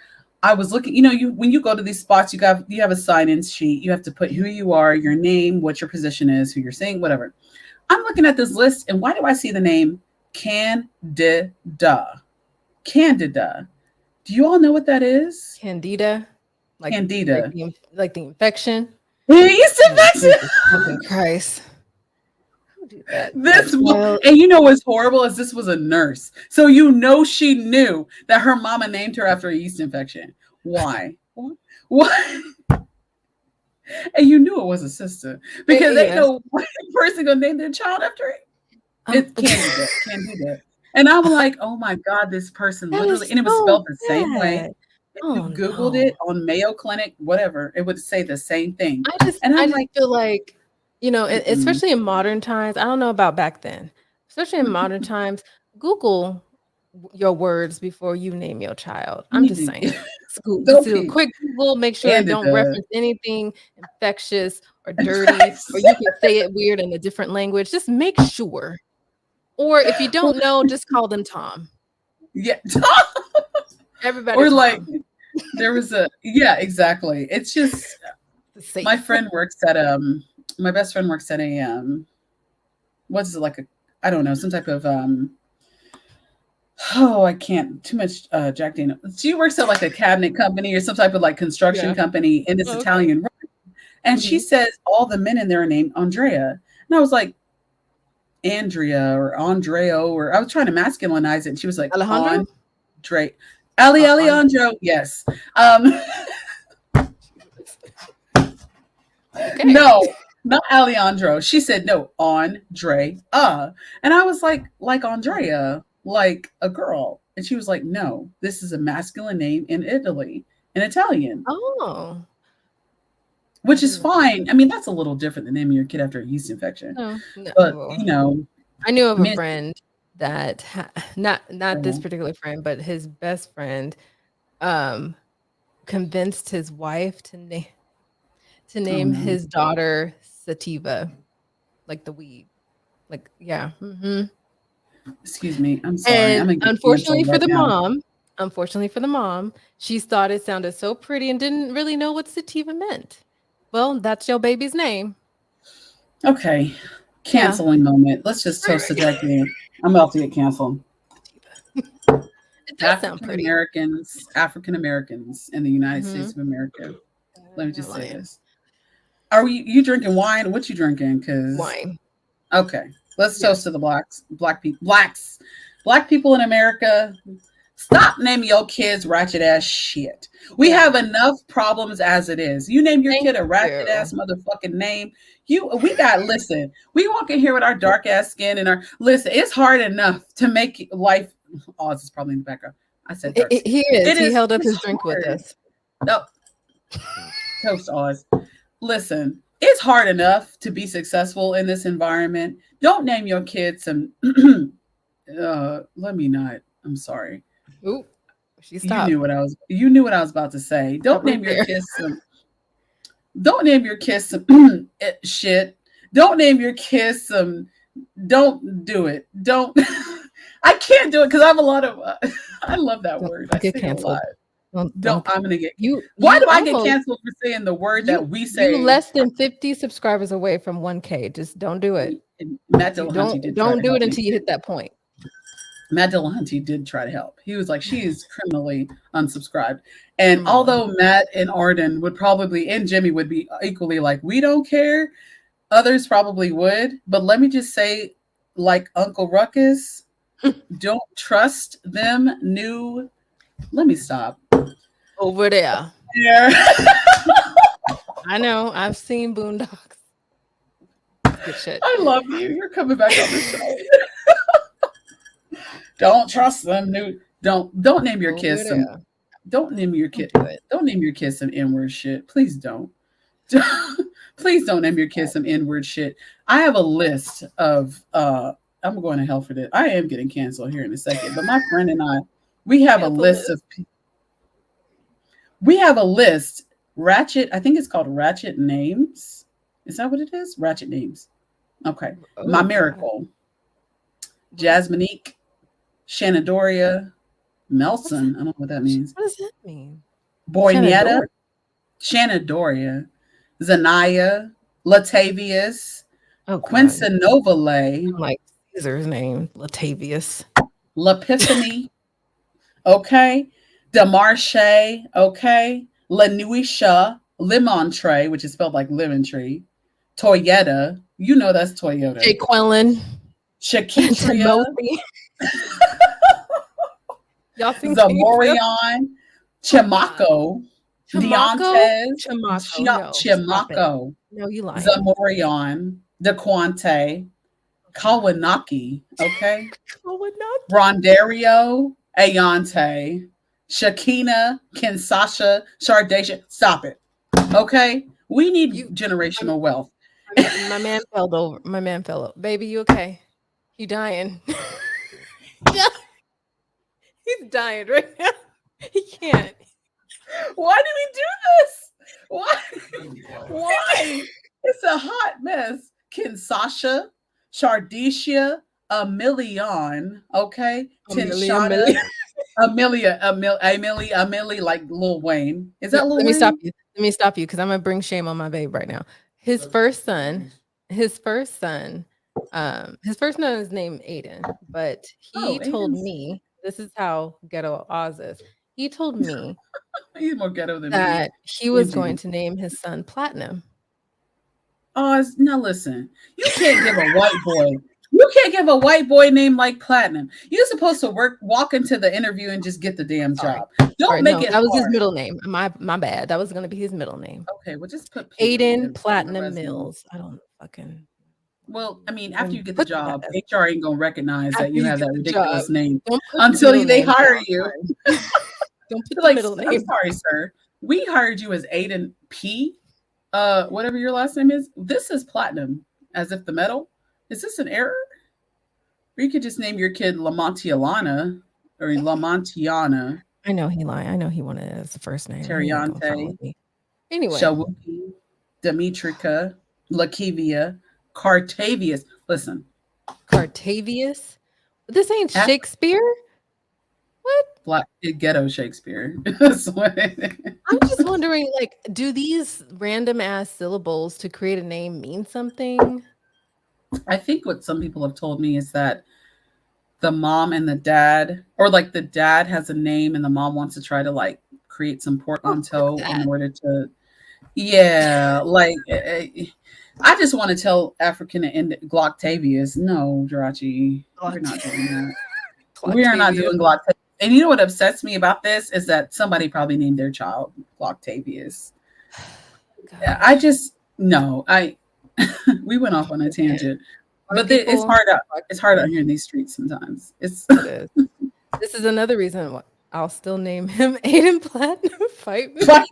I was looking, you when you go to these spots, you have a sign-in sheet. You have to put who you are, your name, what your position is, who you're seeing, whatever. I'm looking at this list, and why do I see the name Candida? Candida. Do you all know what that is? Candida, Candida. like the infection. Yeast Oh, infection. Jesus fucking Christ. Who did that to that This child? and what's horrible is this was a nurse, so she knew that her mama named her after a yeast infection. Why? Why? And you knew it was a sister because ain't Yes. no person gonna name their child after it. Um, It's Candida, Candida. And I'm like, oh my God, this person that literally, is and it was so spelled the same way. bad. If you Oh, Googled it no. on Mayo Clinic, whatever, it would say the same thing. I just And I I'm just like, feel like, mm-mm. especially in modern times, I don't know about back then. Especially in modern times, Google your words before you name your child. You I'm need just to saying. School, just don't do a be quick Google, make sure it don't Candida. reference anything infectious or dirty, or you can say it weird in a different language. Just make sure. Or if you don't know, just call them Tom. Yeah. Everybody Or like Tom. there was a yeah, exactly. It's just my Safe. friend works at my best friend works at a what's it like a I don't know, some type of oh, I can't too much Jack Daniel. She works at like a cabinet company or some type of like construction Yeah. company in this Oh, okay. Italian. And she Mhm. says all the men in there are named Andrea. And I was like, Andrea or Andreo, or I was trying to masculinize it. And she was like, Alejandro? Andre. Ali On Alejandro, yes. Um, Jesus. Okay. no, not Alejandro. She said, no, Andre. And I was like Andrea, like a girl. And she was like, no, this is a masculine name in Italy, in Italian, Oh, I which is didn't know that. fine. I mean, that's a little different than naming your kid after a yeast infection. No, no, But, well, I knew I of a mean, friend that not this particular friend, but his best friend, um, convinced his wife to oh name no. his daughter Sativa, like the weed. Like, yeah, mhm. Excuse me. I'm sorry. I'm And gonna get canceled right now. unfortunately for the mom, she thought it sounded so pretty and didn't really know what sativa meant. Well, that's your baby's name. Okay. Yeah. Canceling moment. Let's just Right, toast to right. Jack Daniel. I'm about to get canceled. Sativa. It does sound pretty. African Americans in the United States Mhm. of America. Let me You're just say lying. this. Are you drinking wine? What you drinking? Cause Wine. okay. Let's toast Yes. to the black people in America. Stop naming your kids ratchet ass shit. We Yeah. have enough problems as it is. You name your Thank kid a ratchet you. ass motherfucking name. We got listen. We walk in here with our dark ass skin and our listen. It's hard enough to make life. Oh, this is probably in the background. I said dark skin. He is. It He is. held up It's his drink with hard. us. No, toast Oz. Listen, it's hard enough to be successful in this environment. Don't name your kids some. Let me not. I'm sorry. Ooh, she You stopped. knew what I was. You knew what I was about to say. Stop right there. Don't name your kids some shit. Don't name your kids some. Don't do it. Don't. I can't do it because I have a lot of. I love that Don't word. I get say it a lot. canceled. Don't Don't. I'm gonna get. Why you do I get almost canceled for saying the word you that we you say? less than 50 subscribers away from 1K. Just don't do it. And Matt You Dillahunty did try don't to do it help me. until you hit that point. Matt Dillahunty did try to help. He was like, she is criminally unsubscribed. And Criminally. although Matt and Arden would probably, and Jimmy would be equally like, we don't care, others probably would. But let me just say, like Uncle Ruckus, don't trust them new. Let me stop. Over there. Yeah. I know. I've seen Boondocks. Good shit. I love you. You're coming back on the show. Don't trust them new. Don't name your Over kids some. there. Don't name your Don't kid. do it. Don't name your kids some N-word shit. Please don't. Please don't name your kids some N-word shit. I have a list of I'm going to hell for this. I am getting canceled here in a second. But my friend and I, we have a Cancel list list. of we have a list, ratchet, I think it's called ratchet names. Is that what it is? Ratchet names. Okay. My Oh God. Miracle, What is Jasminique, Shanadoria, what's that? Melson. I don't know what that means. What does that mean? Boynetta, Shenador? Shanadoria, Zanaya, Latavius, Oh God. Quincenovale, I'm like Caesar's name, Latavius. Lepiphany, okay, Demarche, okay, Lanuisha, Limontre, which is spelled like lemon tree, Toyetta, you know that's Toyota, Jaqueline. Shakitria, Timothy. Y'all seen Tatum? Zamorion, Oh God. Chimako, Chamaco? Deontez, Chamaco. No, stop it. Chimako, No, you lying. Zamorion, DeQuante, Oh God. Kawanaki, okay, Kawanaki. Rondario, Ayante, Shakina, Kinsasha, Shardasha. Stop it. Okay? We need You I'm, generational wealth. my man fell over. My man fell over. Baby, you okay? He dying. He's dying right now. He can't. Why do we do this? Why? Why? It's a hot mess. Kinsasha, Shardesia, Amelion, okay? Tinshana, Amelia. Amelie, like Lil Wayne. Is No, that Lil let me stop Wayne? you. Let me stop you because I'm gonna bring shame on my babe right now. His first son, his first son, his first son is named Aiden, but he Oh, told Aiden's me this is how ghetto Oz is. He told me he's more ghetto than me. that he was Indeed. going to name his son Platinum. Oz, now listen, you can't give a white boy. You can't give a white boy name like Platinum. You're supposed to walk into the interview and just get the damn Sorry. job. Don't Sorry, make no, it that was his hard. middle name. My bad. That was gonna be his middle name. Okay, well, just put P on Aiden your Platinum resume. Mills. I don't fucking Well, I mean, after even you get the put that job, as HR ain't gonna recognize that after you you have get that the job. ridiculous name Don't put the until middle they name hire you. down. Don't put They're the like, middle I'm name. sorry, sir. We hired you as Aiden P. Whatever your last name is. This is Platinum, as if the metal. Is this an error? Or you could just name your kid Lamontialana or Lamontiana, I know he lied. I know he wanted it as the first name. He ain't gonna front Teriante, with me. Anyway, Shawuki, Demetrica, Lakivia, Cartavius. Listen, Cartavius. This ain't after Shakespeare. What? Black Ghetto Shakespeare. That's what I'm just wondering, like, do these random ass syllables to create a name mean something? I think what some people have told me is that the mom and the dad, or like the dad has a name and the mom wants to try to like create some Oh, fuck portmanteau in that. order to, yeah, like I just want to tell African and Glocktavius, no, Jirachi, we're not doing that. We are not Glocktavius. doing Glocktavius. And you know what upsets me about this is that somebody probably named their child Glocktavius. I Gosh, just no, I we went off on a man. tangent, Our but it's people, hard out. our It's hard out people. here in these streets sometimes. It's It is. This is another reason why I'll still name him Aiden Platinum. Fight me. like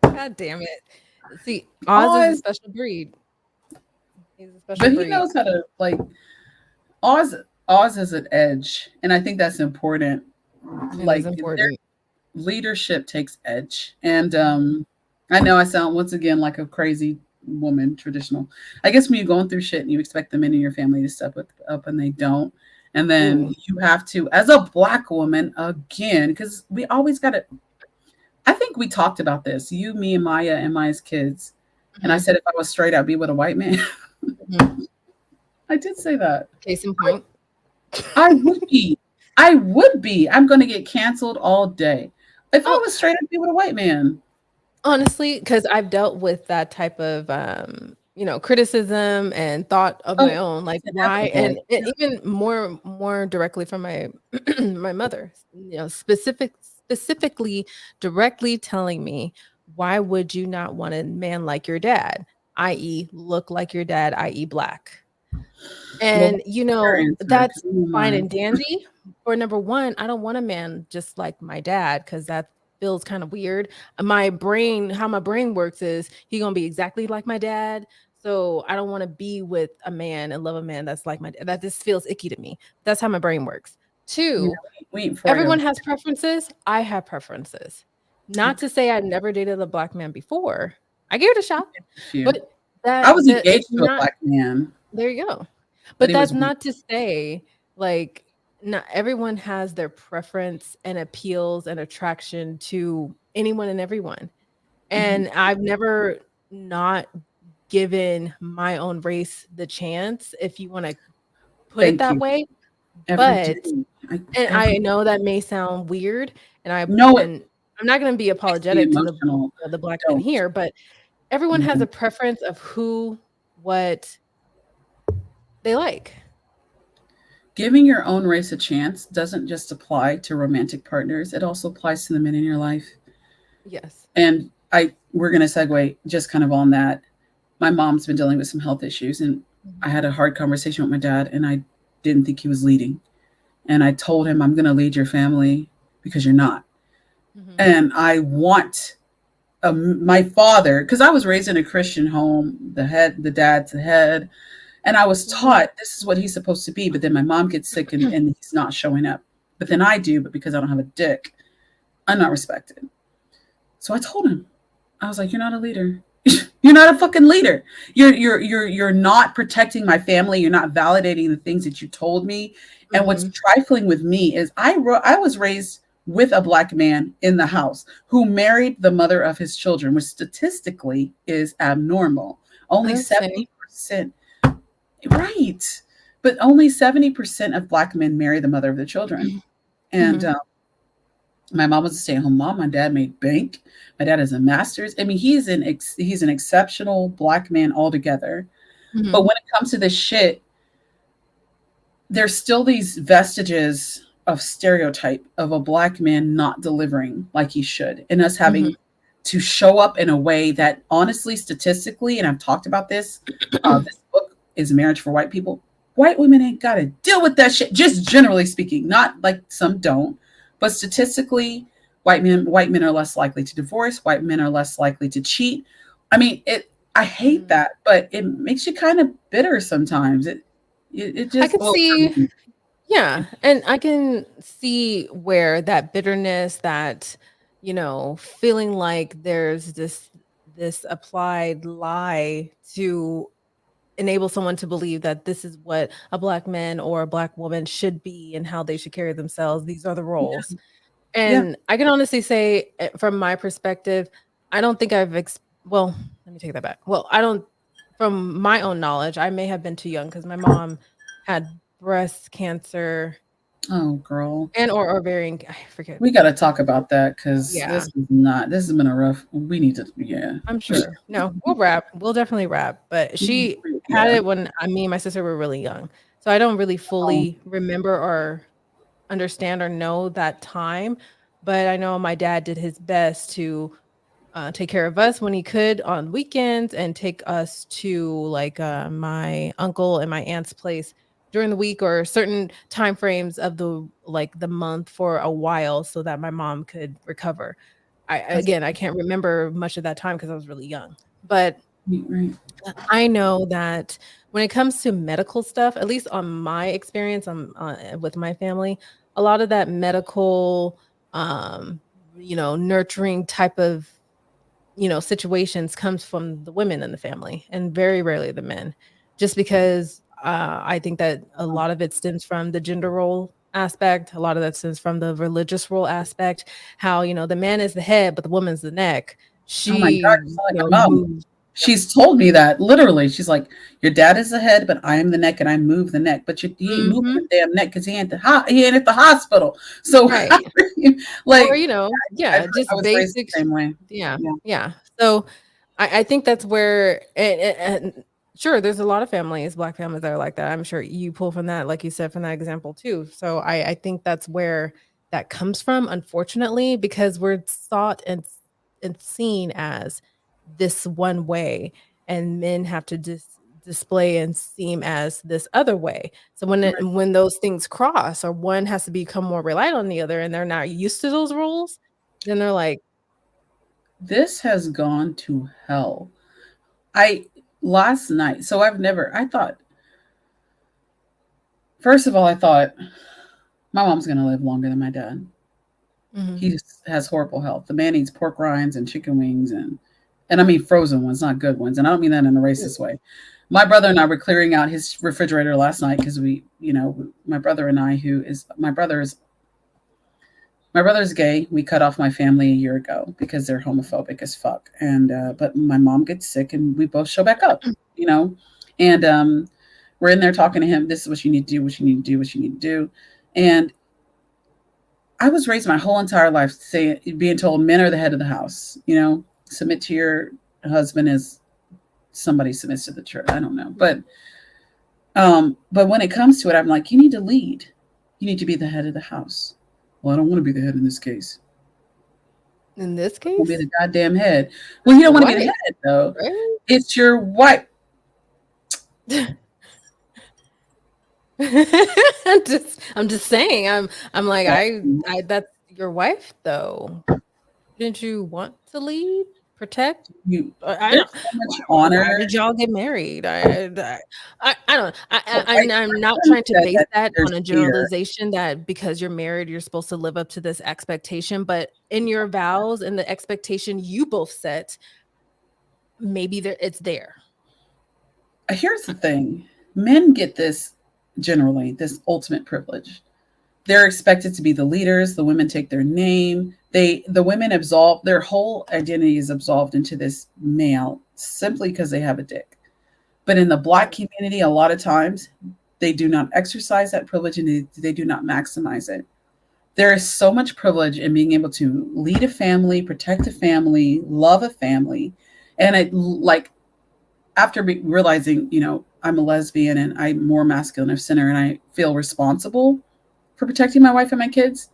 God damn it. See, Oz is a Oz, special breed. He's a special but he breed. knows how to like Oz. Oz has an edge, and I think that's important. It is Like their important. leadership takes edge, and I know I sound once again like a crazy woman, traditional. I guess when you're going through shit and you expect the men in your family to step up and they don't, and then Ooh. you have to, as a black woman, again, because we always got to. I think we talked about this, you, me, and Maya, and Maya's kids. And I Mhm, said, if I was straight, I'd be with a white man. mhm. I did say that. Case in point. I would be. I would be. I'm going to get canceled all day. If I Oh, was straight, I'd be with a white man. honestly, because I've dealt with that type of, criticism and thought of my Oh, own, like, it's why inevitable. and even more directly from my my mother, specifically directly telling me, "Why would you not want a man like your dad?" i.e., look like your dad, i.e., black. Well, And, what's your answer? that's Because I know fine mine. and dandy. For number 1, I don't want a man just like my dad because that feels kind of weird. My brain how my brain works is he gonna be exactly like my dad, so I don't wanna be with a man and love a man that's like my dad. That just feels icky to me. That's how my brain works. Yeah, 2, we ain't for everyone them. has preferences. I have preferences. Not to say I'd never dated a black man before. I gave it a shot, Few. but I was that it's engaged to a not. black man, There you go. but But he that's was. not to say, like, not everyone has their preference and appeals and attraction to anyone and everyone. Mhm. And I've never not given my own race the chance, if you wanna put it Thank that you. way. Every day. But and I Every know that may sound weird, and no, it I'm not gonna be makes me apologetic to emotional. the black men Don't. here, but everyone has Yeah. a preference of who, what they like. Giving your own race a chance doesn't just apply to romantic partners. It also applies to the men in your life. Yes. And we're going to segue just kind of on that. My mom's been dealing with some health issues, and I Mhm. had a hard conversation with my dad, and I didn't think he was leading. And I told him, I'm going to lead your family because you're not. Mhm. And I want my father, because I was raised in a Christian home, the dad's the head, and I was Mhm. taught this is what he's supposed to be. But then my mom gets sick, and he's not showing up. But then I do, but because I don't have a dick, I'm not respected. So I told him, I was like, "You're not a leader. You're not a fucking leader. You're not protecting my family. You're not validating the things that you told me." And what's Mhm. trifling with me is I was raised with a black man in the house who married the mother of his children, which statistically is abnormal. Only Same. 70%, right? But only 70% of black men marry the mother of the children. And Mhm. my mom was a stay-at-home mom. My dad made bank. My dad has a master's. I mean, he's an exceptional black man altogether. But Mhm. when it comes to this shit, there's still these vestiges of stereotype of a black man not delivering like he should, and us Mhm. having to show up in a way that, honestly, statistically, and I've talked about this. This book is Marriage for White People. White women ain't got to deal with that shit. Just generally speaking, not like some don't, but statistically, white men are less likely to divorce. White men are less likely to cheat. I mean, it. I hate Mhm. that, but it makes you kind of bitter sometimes. It I just, could well, for see, me. yeah, and I can see where that bitterness, that, feeling like there's this applied lie to enable someone to believe that this is what a black man or a black woman should be and how they should carry themselves. These are the roles. Yeah. And I can honestly say, from my perspective, I don't think well, let me take that back. Well, I don't, from my own knowledge, I may have been too young because my mom had breast cancer Oh, girl. and or ovarian, I forget. We got to talk about that because Yeah, this has been a rough, we need to, yeah. I'm sure. No, we'll wrap. We'll definitely wrap. But she had Yeah. it when me and my sister were really young. So I don't really Oh, fully remember or understand or know that time. But I know my dad did his best to take care of us when he could on weekends and take us to, like, my uncle and my aunt's place during the week or certain time frames of the month for a while so that my mom could recover. that's Again, I can't remember much of that time because I was really young. But right. Right. I know that when it comes to medical stuff, at least on my experience, with my family, a lot of that medical, um, nurturing type of, situations comes from the women in the family and very rarely the men. Just because I think that a lot of it stems from the gender role aspect, a lot of that stems from the religious role aspect, how, the man is the head, but the woman's the neck. Oh my She, God, you sound like my mom. moves. She's told me that literally. She's like, "Your dad is the head, but I am the neck, and I move the neck. But he ain't moving the Mhm. damn neck because he ain't at the hospital. So, how Right. are you, Or, like, yeah, I just was raised basic. the same way. Yeah, Yeah. yeah. So, I think that's where, and sure, there's a lot of families, black families that are like that. I'm sure you pull from that, like you said, from that example too. So I think that's where that comes from, unfortunately, because we're thought and seen as this one way, and men have to display and seem as this other way. So Right. when those things cross, or one has to become more reliant on the other, and they're not used to those roles, then they're like, This has gone to hell. I last night. So I've never. I thought, first of all, I thought my mom's gonna live longer than my dad. Mhm. He just has horrible health. The man eats pork rinds and chicken wings and I mean frozen ones, not good ones. And I don't mean that in a racist way. My brother and I were clearing out his refrigerator last night because we, my brother and I, who is my brother's gay. We cut off my family a year ago because they're homophobic as fuck. And but my mom gets sick, and we both show back up. You know, and we're in there talking to him. This is what you need to do. What you need to do. What you need to do. And I was raised my whole entire life saying, being told men are the head of the house. Submit to your husband as somebody submits to the church. I don't know, but when it comes to it, I'm like, you need to lead. You need to be the head of the house. Well, I don't want to be the head in this case. In this I want to case, be the goddamn head. Well, you don't want to be the wife, head though. right? It's your wife. I'm just saying. I'm like I that's your wife though. Didn't you want to lead, protect? You I there's don't. so much Why honor. did y'all get married? I don't. So I I'm not learned trying to base that that there's on a fear. generalization that because you're married, you're supposed to live up to this expectation. But in your vows and the expectation you both set, maybe it's there. Here's the thing. Men get this generally, this ultimate privilege. They're expected to be the leaders. The women take their name. The women absolve their whole identity is absolved into this male simply because they have a dick. But in the Black community, a lot of times they do not exercise that privilege and they do not maximize it. There is so much privilege in being able to lead a family, protect a family, love a family, and I like after realizing, I'm a lesbian and I'm more masculine of center and I feel responsible for protecting my wife and my kids,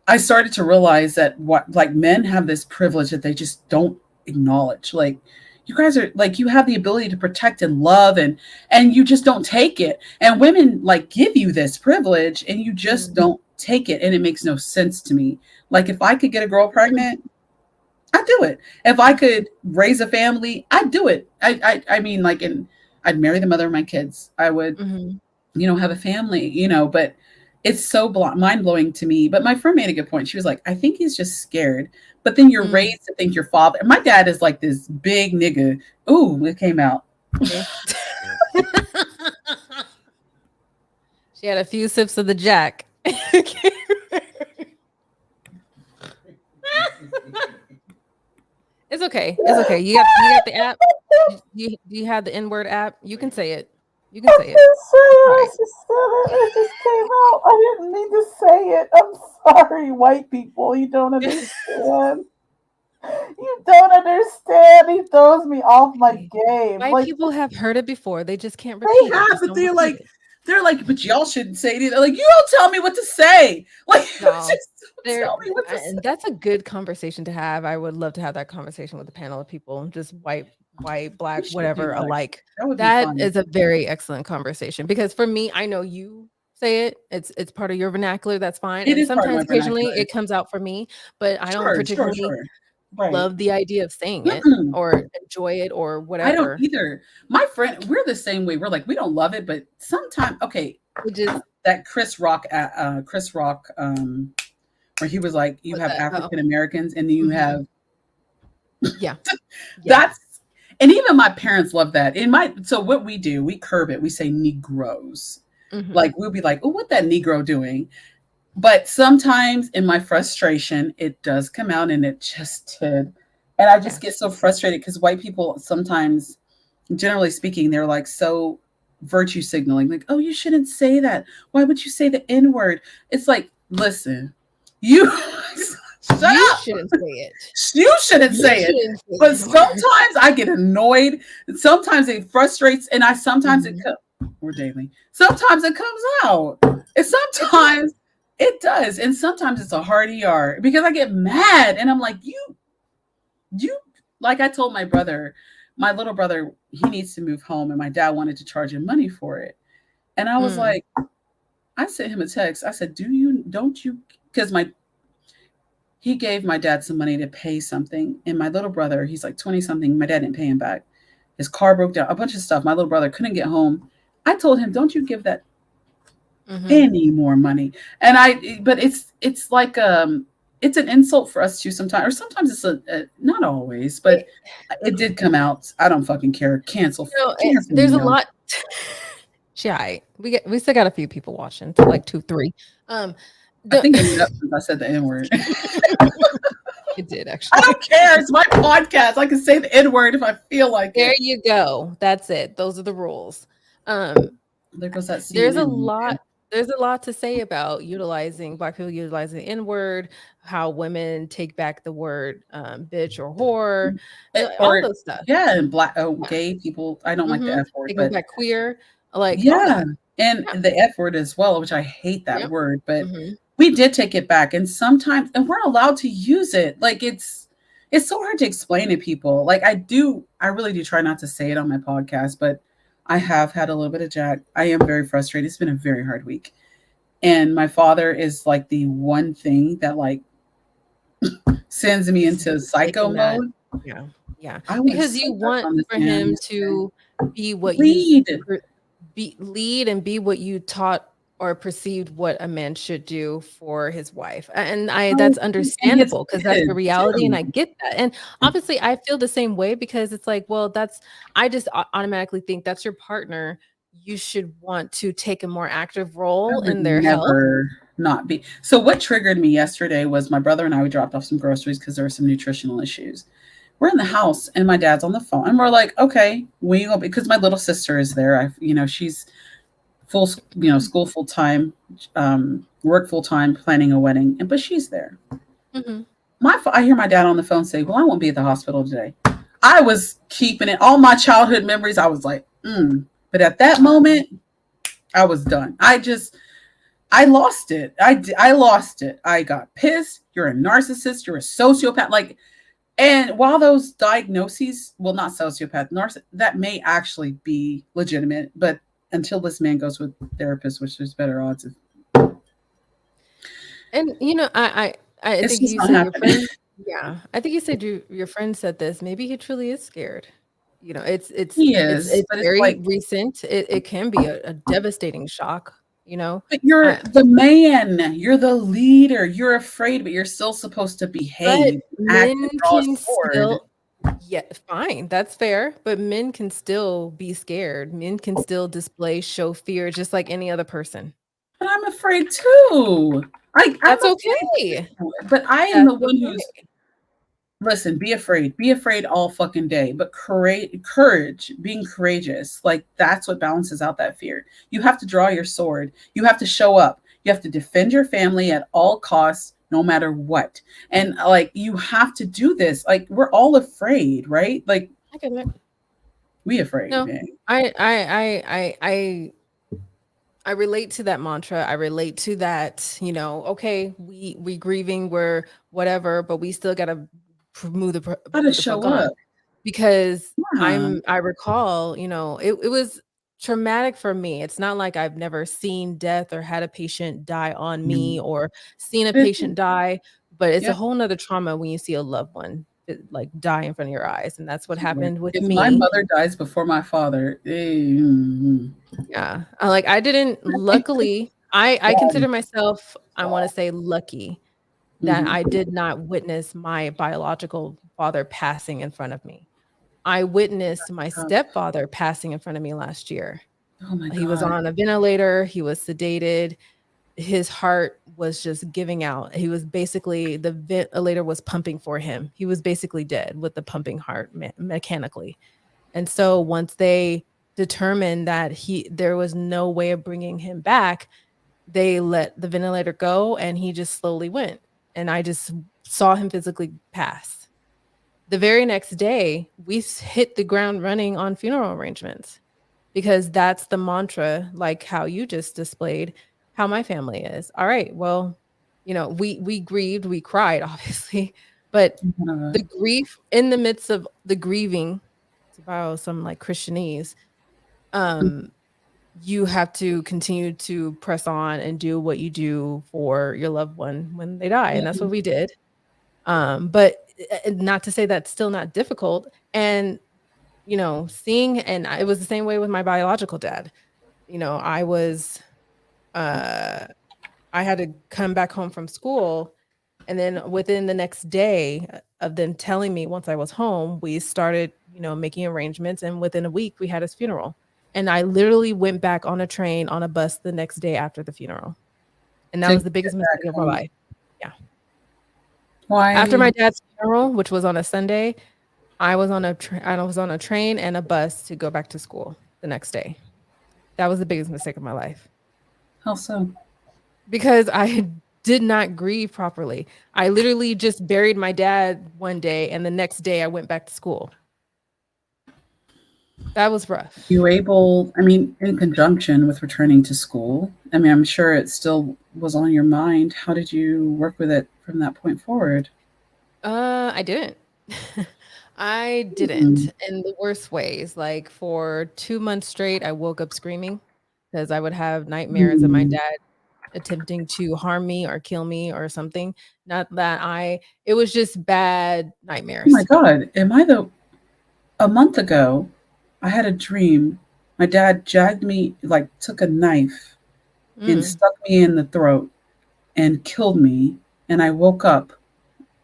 I started to realize that what like men have this privilege that they just don't acknowledge. Like you guys are like you have the ability to protect and love and you just don't take it. And women like give you this privilege and you just Mm. don't take it and it makes no sense to me. Like if I could get a girl pregnant, I'd do it. If I could raise a family, I'd do it. I mean like and I'd marry the mother of my kids. I would Mhm. have a family, but it's so mind blowing to me. But my friend made a good point. She was like, I think he's just scared. But then you're Mm. raised to think your father, my dad is like this big nigga. Ooh, it came out. Okay. She had a few sips of the Jack. It's okay. It's okay. You got the app. Do you have the N-word app? You can say it. You can say it. Right. It just came out. I didn't mean to say it. I'm sorry, white people. You don't understand. You don't understand. He throws me off my Okay. game. White Like people have heard it before. They just can't they repeat it. have, Just but don't repeat it. they're like, but y'all shouldn't say it either. Like, you don't tell me what to say. Like, just No. don't tell me what to say. And that's a good conversation to have. I would love to have that conversation with a panel of people, just white, We black, should do whatever, that. alike. That would be That fun. is a very excellent conversation because for me, I know you say it. It's part of your vernacular. That's fine. It And is part of sometimes, my occasionally, vernacular. it comes out for me, but I don't Sure, sure, particularly sure. Right. love the idea of saying it Mm-mm. or enjoy it or I don't whatever. either. My friend, we're the same way. We're like, we don't love it, but sometimes, okay, It just that Chris Rock, where he was like, you was have that. Oh, African Americans and then you mhm. have Yeah, yeah. that's and even my parents love that. So what we do, we curb it. We say Negroes. Mhm. Like we'll be like, oh, what that Negro doing? But sometimes in my frustration, it does come out and it just did. And I just Yeah. get so frustrated because white people sometimes, generally speaking, they're like so virtue signaling, like, oh, you shouldn't say that. Why would you say the N word? It's like, listen, you shut You up. shouldn't say it. You shouldn't You say it. shouldn't say But the N-word. sometimes I get annoyed. Sometimes it frustrates, and sometimes it Mhm. we're daily. Sometimes it comes out, and It does. sometimes it does, and sometimes it's a hard ER because I get mad, and I'm like, you, like I told my little brother, he needs to move home, and my dad wanted to charge him money for it, and I was Mm. like, I sent him a text. I said, don't you, because he gave my dad some money to pay something. And my little brother, he's like 20 something. My dad didn't pay him back. His car broke down, a bunch of stuff. My little brother couldn't get home. I told him, don't you give that Mhm. any more money. But it's like, it's an insult for us too sometimes, or sometimes it's not always, but It, it did come out. I don't fucking care. Cancel there's me a on. lot. Shy. We still got a few people watching, to like 2, 3. I The think it ended up since I said the N word. it did I actually. don't care. It's my podcast. I can say the N word if I feel like There it. you go. That's it. Those are the rules. Um, There goes that there's a CNN. lot there's a lot to say about utilizing Black people utilizing the N-word, how women take back the word bitch or whore, all Or those stuff. yeah, and black Yeah. gay people. I don't like the F word, Taking but back queer, like all yeah, that. and Yeah. the F word as well, which I hate that Yep. word, but Mhm. we did take it back, and sometimes, and we're allowed to use it. Like it's so hard to explain to people. Like I really do try not to say it on my podcast, but I have had a little bit of Jack. I am very frustrated. It's been a very hard week, and my father is like the one thing that like sends me Just into psycho taking that. mode. Yeah. Yeah. I would have Because so you much want on this for man him yesterday. to be what you Lead. per be lead and be what you taught or perceived what a man should do for his wife. And Oh, that's and his understandable because that's the kids reality, and too. I get that. And obviously I feel the same way because it's like, well, that's I just automatically think that's your partner. You should want to take a more active I role would in their health. never not be. So what triggered me yesterday was my brother and I, we dropped off some groceries because there were some nutritional issues. We're in the house and my dad's on the phone and we're like, okay, we go because my little sister is there. She's school full time, work full time, planning a wedding, and but she's there. Mhm. I hear my dad on the phone say, "Well, I won't be at the hospital today." I was keeping it all my childhood memories. I was like, but at that moment, I was done. I lost it. I lost it. I got pissed. You're a narcissist. You're a sociopath. Like, and while those diagnoses, well, not sociopath, that may actually be legitimate, but until this man goes with therapists, which there's better odds of, And, I it's think just you not said your happening. friend yeah, I think you said your friend said this, maybe he truly is scared. He is, It's but it's very like, recent. It can be a devastating shock, you know? but you're Uh, the man, you're the leader, you're afraid, but you're still supposed to but behave, act, men and draw a can sword. still yeah, fine, that's fair, but men can still be scared. Men can still show fear just like any other person. But I'm afraid too. I'm That's afraid okay. too. But I am That's the one who's okay. listen, be afraid all fucking day, but courage, being courageous, like that's what balances out that fear. You have to draw your sword. You have to show up. You have to defend your family at all costs, no matter what. And like you have to do this. Like we're all afraid, right? Like I get it. we afraid, No, man. I relate to that mantra. I relate to that, okay, we grieving, we're whatever, but we still gotta Gotta move the fuck show on. up. Because Yeah. I recall, it was traumatic for me. It's not like I've never seen death or had a patient die on Mm. me or seen a But patient die, but it's a yeah, whole nother trauma when you see a loved one like die in front of your eyes. And that's what happened with if my me. mother dies before my father, Yeah. I didn't luckily, I consider myself, I wanna say lucky that I mhm. did not witness my biological father passing in front of me. I witnessed my stepfather passing in front of me last year. Oh my He was god. on a ventilator, he was sedated, his heart was just giving out. He was basically the ventilator was pumping for him. He was basically dead with the pumping heart mechanically. And so once they determined that there was no way of bringing him back, they let the ventilator go and he just slowly went. And I just saw him physically pass. The very next day, we hit the ground running on funeral arrangements because that's the mantra, like how you just displayed how my family is. All right, well, we grieved, we cried, obviously, but Uh, the grief in the midst of the grieving, to borrow some like Christianese, um, you have to continue to press on and do what you do for your loved one when they die, and that's yeah. what we did. But not to say that's still not difficult. And seeing, and it was the same way with my biological dad. I was, uh, I had to come back home from school, And then within the next day of them telling me once I was home, we started, making arrangements. And within a week, we had his funeral. And I literally went back on a train, on a bus the next day after the funeral. And that To was the get biggest mistake back of my home. life. Yeah. After Why? my dad's funeral, which was on a Sunday, I was on a train and a bus to go back to school the next day. That was the biggest mistake of my life How so? because I did not grieve properly. I literally just buried my dad one day and the next day I went back to school. That was rough. You were able, I mean, in conjunction with returning to school, I mean, I'm sure it still was on your mind. How did you work with it from that point forward? I didn't. I Hmm. didn't in the worst ways. Like for 2 months straight, I woke up screaming because I would have nightmares of my Hmm. dad attempting to harm me or kill me or something. Not that it was just bad Oh my nightmares. God. A month ago, I had a dream. My dad jagged me, like, took a knife and Mm, stuck me in the throat and killed me. And I woke up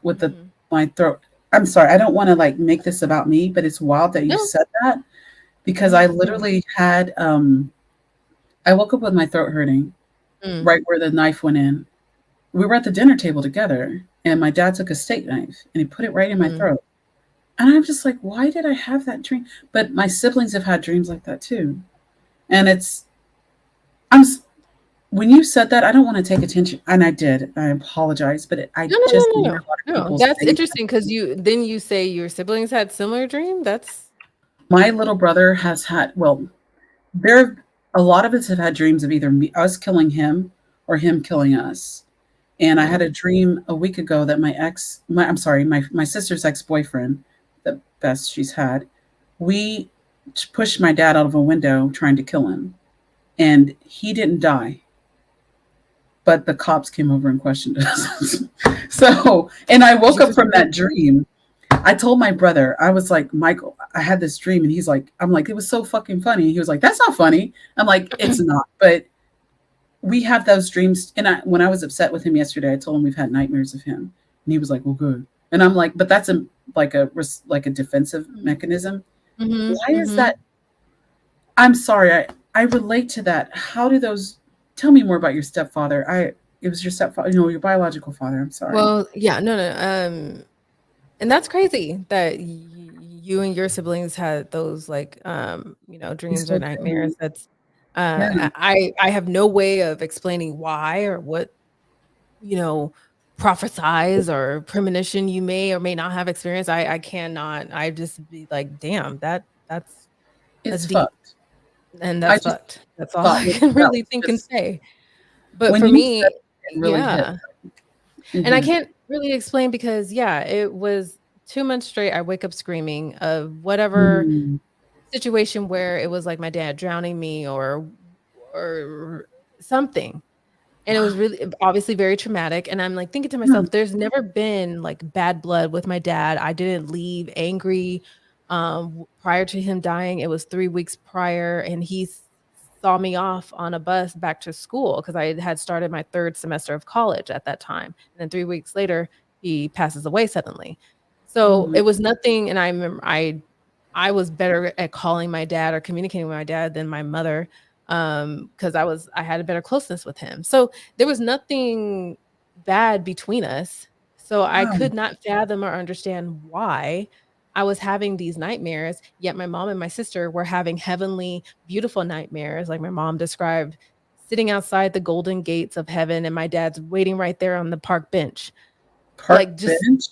with mhm. my throat. I'm sorry, I don't want to like make this about me, but it's wild that you No. said that because I Mhm, mhm, literally had I woke up with my throat hurting mm, right where the knife went in. We were at the dinner table together and my dad took a steak knife and he put it right in my mm. throat. And I'm just like, why did I have that dream? But my siblings have had dreams like that too. And I'm when you said that, I don't want to take attention, and I did. I apologize, but I No, no, just no, hear no, a lot of no. No, people that's say interesting because you say your siblings had similar dream? That's my little brother has had, well, there, a lot of us have had dreams of either us killing him or him killing us. And I had mm, a dream a week ago that I'm sorry, my sister's ex boyfriend, the best she's had, we pushed my dad out of a window trying to kill him, and he didn't die, but the cops came over and questioned us. So, and I did woke you up push from him out? that dream. I told my brother, I was like, Michael, I had this dream. And he's like, I'm like, it was so fucking funny. He was like, that's not funny. I'm like, it's not. But we have those dreams. And when I was upset with him yesterday, I told him we've had nightmares of him. And he was like, well, good. And I'm like, but that's like a defensive Mm. mechanism. Mhm, Why is mhm. that? I'm sorry. I relate to that. How do those, tell me more about your stepfather. It was your stepfather, your biological father. I'm sorry. Well, yeah, no, no, and that's crazy that you and your siblings had those like He dreams or still nightmares. do. That's Yeah. I have no way of explaining why or what you know prophesize or premonition you may or may not have experienced. I cannot. I just be like, damn, that's It's deep fucked. and I that's just fucked. That's all thought I can that really was think and just say. But when for you said me, it really hit. yeah. It And I hit. can't really explain because, yeah, it was 2 months straight, I wake up screaming of whatever Mm. situation where it was like my dad drowning me or something. And it was Wow. really obviously very traumatic, and I'm, like, thinking to Yeah. myself, "There's never been, like, bad blood with my dad." I didn't leave angry, prior to him dying. It was 3 weeks prior, and he saw me off on a bus back to school because I had started my 3rd semester of college at that time, and then 3 weeks later, he passes away suddenly. Oh So, my. it was nothing and I remember I was better at calling my dad or communicating with my dad than my mother, because I had a better closeness with him. So, there was nothing bad between us. So, I Wow. could not fathom or understand why I was having these nightmares, yet my mom and my sister were having heavenly, beautiful nightmares, like my mom described sitting outside the golden gates of heaven and my dad's waiting right there on the park bench. Park Like, just, bench.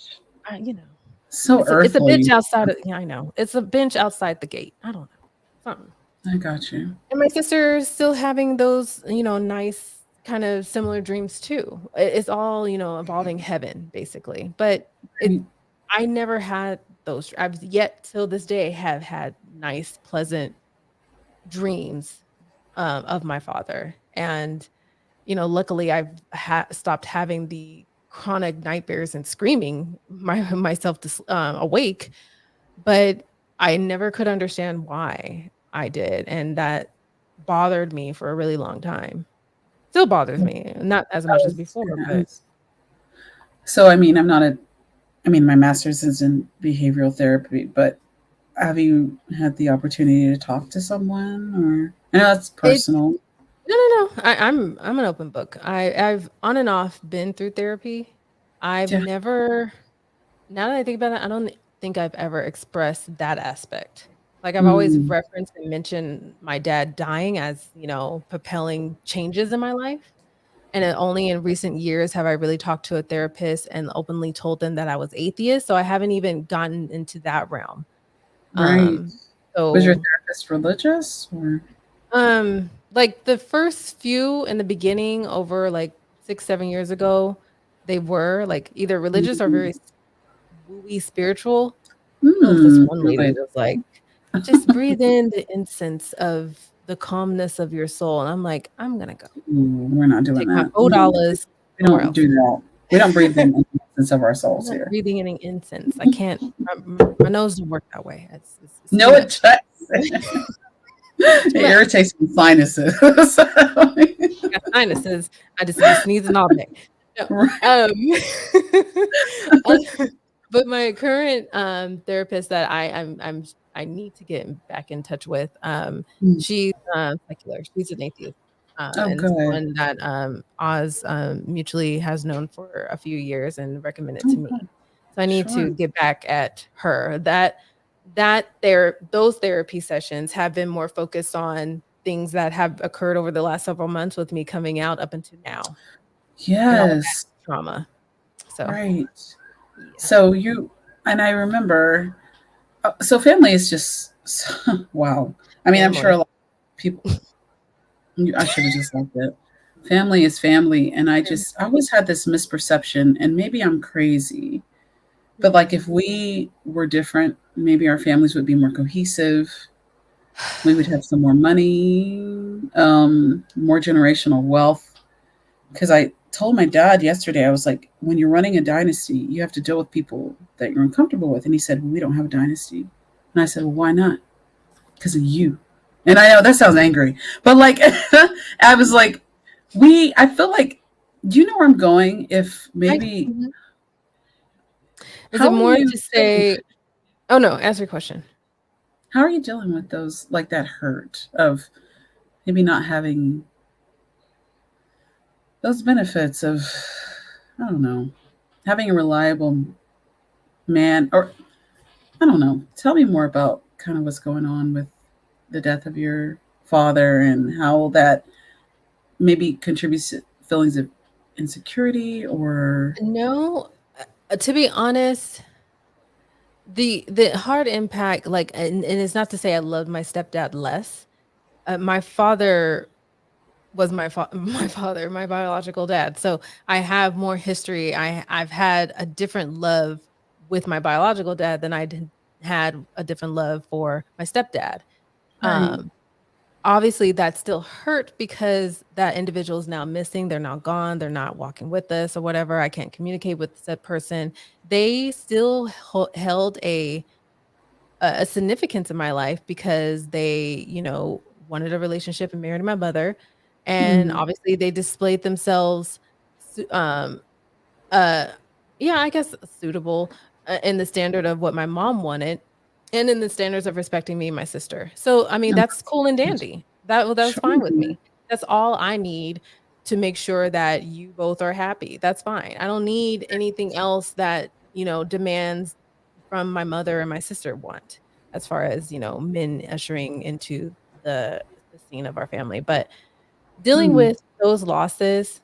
you know, So it's a bench earthly. outside of yeah, I know. It's a bench outside the gate. I don't know, something. I got you. And my sister's still having those, nice kind of similar dreams too. It's all, involving heaven basically. But it Right. I never had those I've yet till this day have had nice, pleasant dreams, of my father. And, luckily I've stopped having the chronic nightmares and screaming myself to awake, but I never could understand why I did, and that bothered me for a really long time. Still bothers That me, not as much as was before, gonna but ask. So I mean, I'm not a. I mean, my master's is in behavioral therapy, but have you had the opportunity to talk to someone, or I know that's It personal. no. I'm an open book. I've on and off been through therapy. I've Yeah. never Now that I think about it, I don't think I've ever expressed that aspect. Like, I've always Mm, referenced and mentioned my dad dying as, propelling changes in my life, and then only in recent years have I really talked to a therapist and openly told them that I was atheist, so I haven't even gotten into that realm. right. Um, Was your so, therapist religious, or? like, the first few in the beginning over, like, 6, 7 years ago, they were, like, either religious or Mm, very woo-y spiritual. Oh, this one lady really? was like, "Just breathe in the incense of the calmness of your soul," and I'm like, "I'm gonna go Ooh, we're not doing take my that. $4 We somewhere don't else. do that. We don't breathe in the essence of our I'm souls not here. breathing any incense. I can't. My nose don't work that way. It's too No, it much. doesn't. Too It much. irritates my sinuses. I got sinuses. I just be sneezing all day. No, Right. um, but my current, therapist that I need to get back in touch with, Mm. she's, secular. She's an atheist, Oh, and good. someone that, Oz, mutually has known for a few years and recommended to Oh, me. good. So I need Sure. to get back at her. Those therapy sessions have been more focused on things that have occurred over the last several months with me coming out up until now and all of Yes. that trauma. So, Right. yeah. So you and I remember. So family is just wow. I mean, I'm sure a Family. lot of people. I should have just left it. Family is family, and I always had this misperception, and maybe I'm crazy, but like Mhm. if we were different, maybe our families would be more cohesive. We would have some more money, more generational wealth. Because I told my dad yesterday, I was like, when you're running a dynasty, you have to deal with people that you're uncomfortable with. And he said, well, we don't have a dynasty. And I said, well, why not? Because of you. And I know that sounds angry, but like, I was like, I feel like, do you know where I'm going? If I maybe, Mhm. Is it how are more you to dealing say Oh, no, answer your question. how are you dealing with those, like that hurt of maybe not having those benefits of, I don't know, having a reliable man, or I don't know. Tell me more about kind of what's going on with the death of your father and how that maybe contributes to feelings of insecurity or. No, to be honest, the hard impact, like, and it's not to say I loved my stepdad less. My father was my father, my biological dad. So I have more history. I've had a different love with my biological dad than had a different love for my stepdad. Right. Um, Obviously that still hurt because that individual is now missing. They're now gone. They're not walking with us or whatever. I can't communicate with said person. They still held a significance in my life because they, wanted a relationship and married my mother. And Mm, obviously they displayed themselves, su uh, yeah, I guess suitable, in the standard of what my mom wanted and in the standards of respecting me and my sister. So, I mean, no, that's cool and that's dandy. That was sure. fine with me. That's all I need to make sure that you both are happy. That's fine. I don't need anything else that, demands from my mother and my sister want as far as, men ushering into the scene of our family. But dealing Mm, with those losses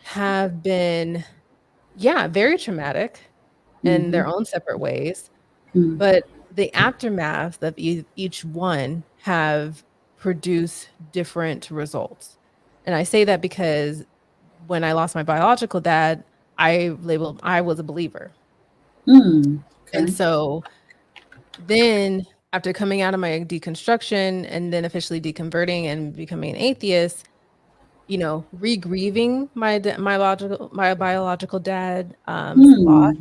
have been, yeah, very traumatic in mm-hmm, their own separate ways, mm, but the aftermath of each one have produced different results. And I say that because when I lost my biological dad, I was a believer. mm. And Okay. so then after coming out of my deconstruction and then officially deconverting and becoming an atheist, re-grieving my biological dad, loss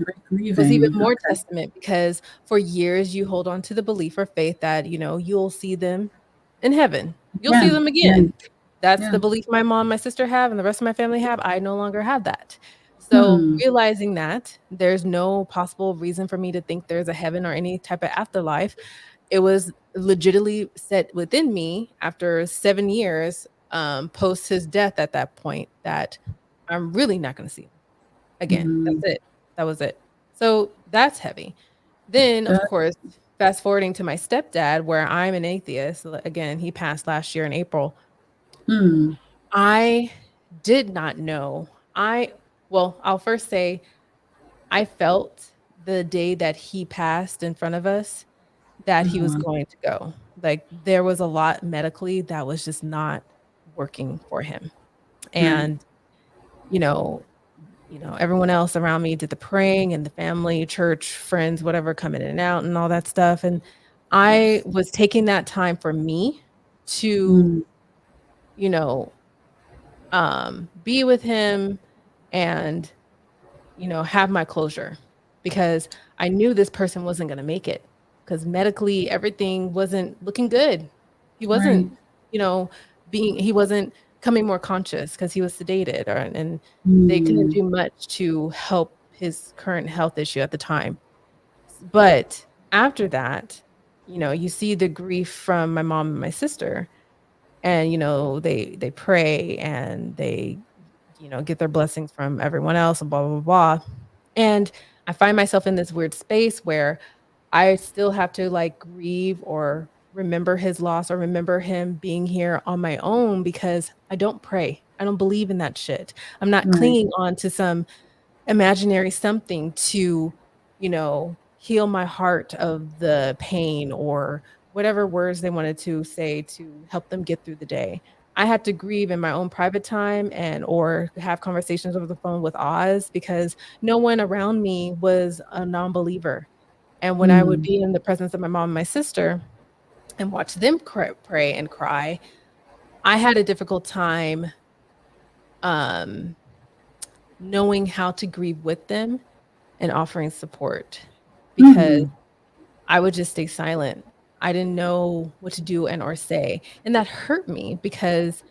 was even Grieving. more Okay. testament because for years you hold on to the belief or faith that, you'll see them in heaven. You'll see Again. them Yeah. again. That's Yeah. the belief my mom, my sister have, and the rest of my family have. I no longer have that. So Hmm. realizing that there's no possible reason for me to think there's a heaven or any type of afterlife, it was legitimately set within me after 7 years, post his death at that point that I'm really not gonna see him again. That's Hmm. it. That was it. So that's heavy. Then, of That. course, fast forwarding to my stepdad, where I'm an atheist, again, he passed last year in April. Hmm. I did not know. Well, I'll first say I felt the day that he passed in front of us that he was Uh-huh. going to go. Like, there was a lot medically that was just not working for him. Right. And, you know everyone else around me did the praying and the family, church, friends, whatever, coming in and out and all that stuff. And I was taking that time for me to, Hmm. you know, be with him and have my closure because I knew this person wasn't going to make it because medically everything wasn't looking good. He Right. wasn't, you know, he wasn't coming more conscious because he was sedated and they couldn't Hmm. do much to help his current health issue at the time. But after that, you see the grief from my mom and my sister and they pray and they get their blessings from everyone else and blah blah blah. And I find myself in this weird space where I still have to like grieve or remember his loss or remember him being here on my own because I don't pray. I don't believe in that shit. I'm not Right. clinging on to some imaginary something to, heal my heart of the pain or whatever words they wanted to say to help them get through the day. I had to grieve in my own private time and or have conversations over the phone with Oz because no one around me was a non-believer. And when I would Hmm. be in the presence of my mom and my sister and watch them pray and cry, I had a difficult time um, knowing how to grieve with them and offering support because Hmm. I would just stay silent. I didn't know what to do and or say. And that hurt me because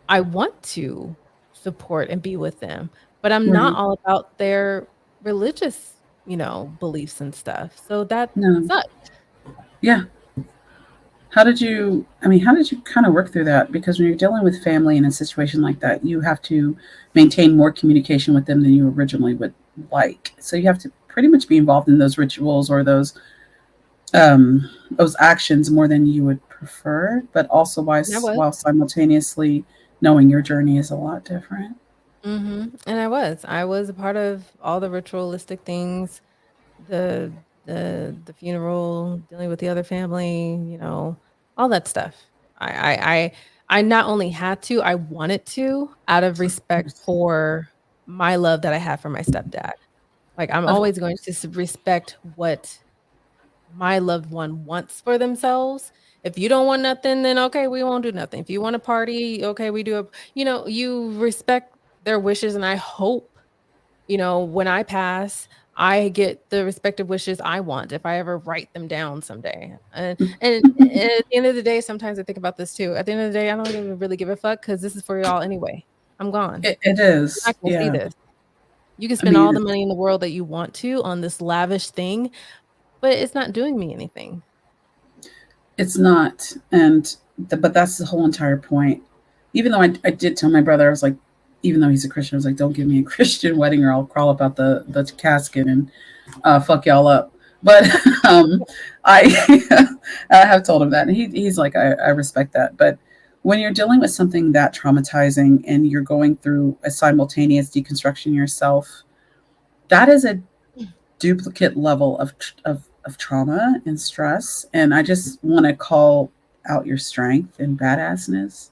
I want to support and be with them, but I'm not Right. all about their religious, beliefs and stuff. So that No. sucked. Yeah. How did you, I mean, how did you kind of work through that? Because when you're dealing with family in a situation like that, you have to maintain more communication with them than you originally would like. So you have to pretty much be involved in those rituals or those actions more than you would prefer, but also And I was. while simultaneously knowing your journey is a lot different. And I was a part of all the ritualistic things, the the funeral, dealing with the other family, all that stuff. I not only had to, I wanted to out of Of respect course. for my love that I had for my stepdad. Like I'm Of always going to respect what my loved one wants for themselves. If you don't want nothing, then okay, we won't do nothing. If you want to party, okay, we do a you respect their wishes and I hope when I pass, I get the respective wishes I want if I ever write them down someday. And at the end of the day, sometimes I think about this too. At the end of the day, I don't even really give a fuck because this is for y'all anyway. I'm gone. it You're not is. gonna see Yeah. this. You can I spend all mean, the money in the world that you want to on this lavish thing, but it's not doing me anything. it's not. But that's the whole entire point. Even though I did tell my brother, I was like, even though he's a Christian, I was like, don't give me a Christian wedding or I'll crawl up out the casket and fuck y'all up. But um, I I have told him that, and he's like, I respect that. But when you're dealing with something that traumatizing and you're going through a simultaneous deconstruction yourself, that is a duplicate level of trauma and stress. And I just want to call out your strength and badassness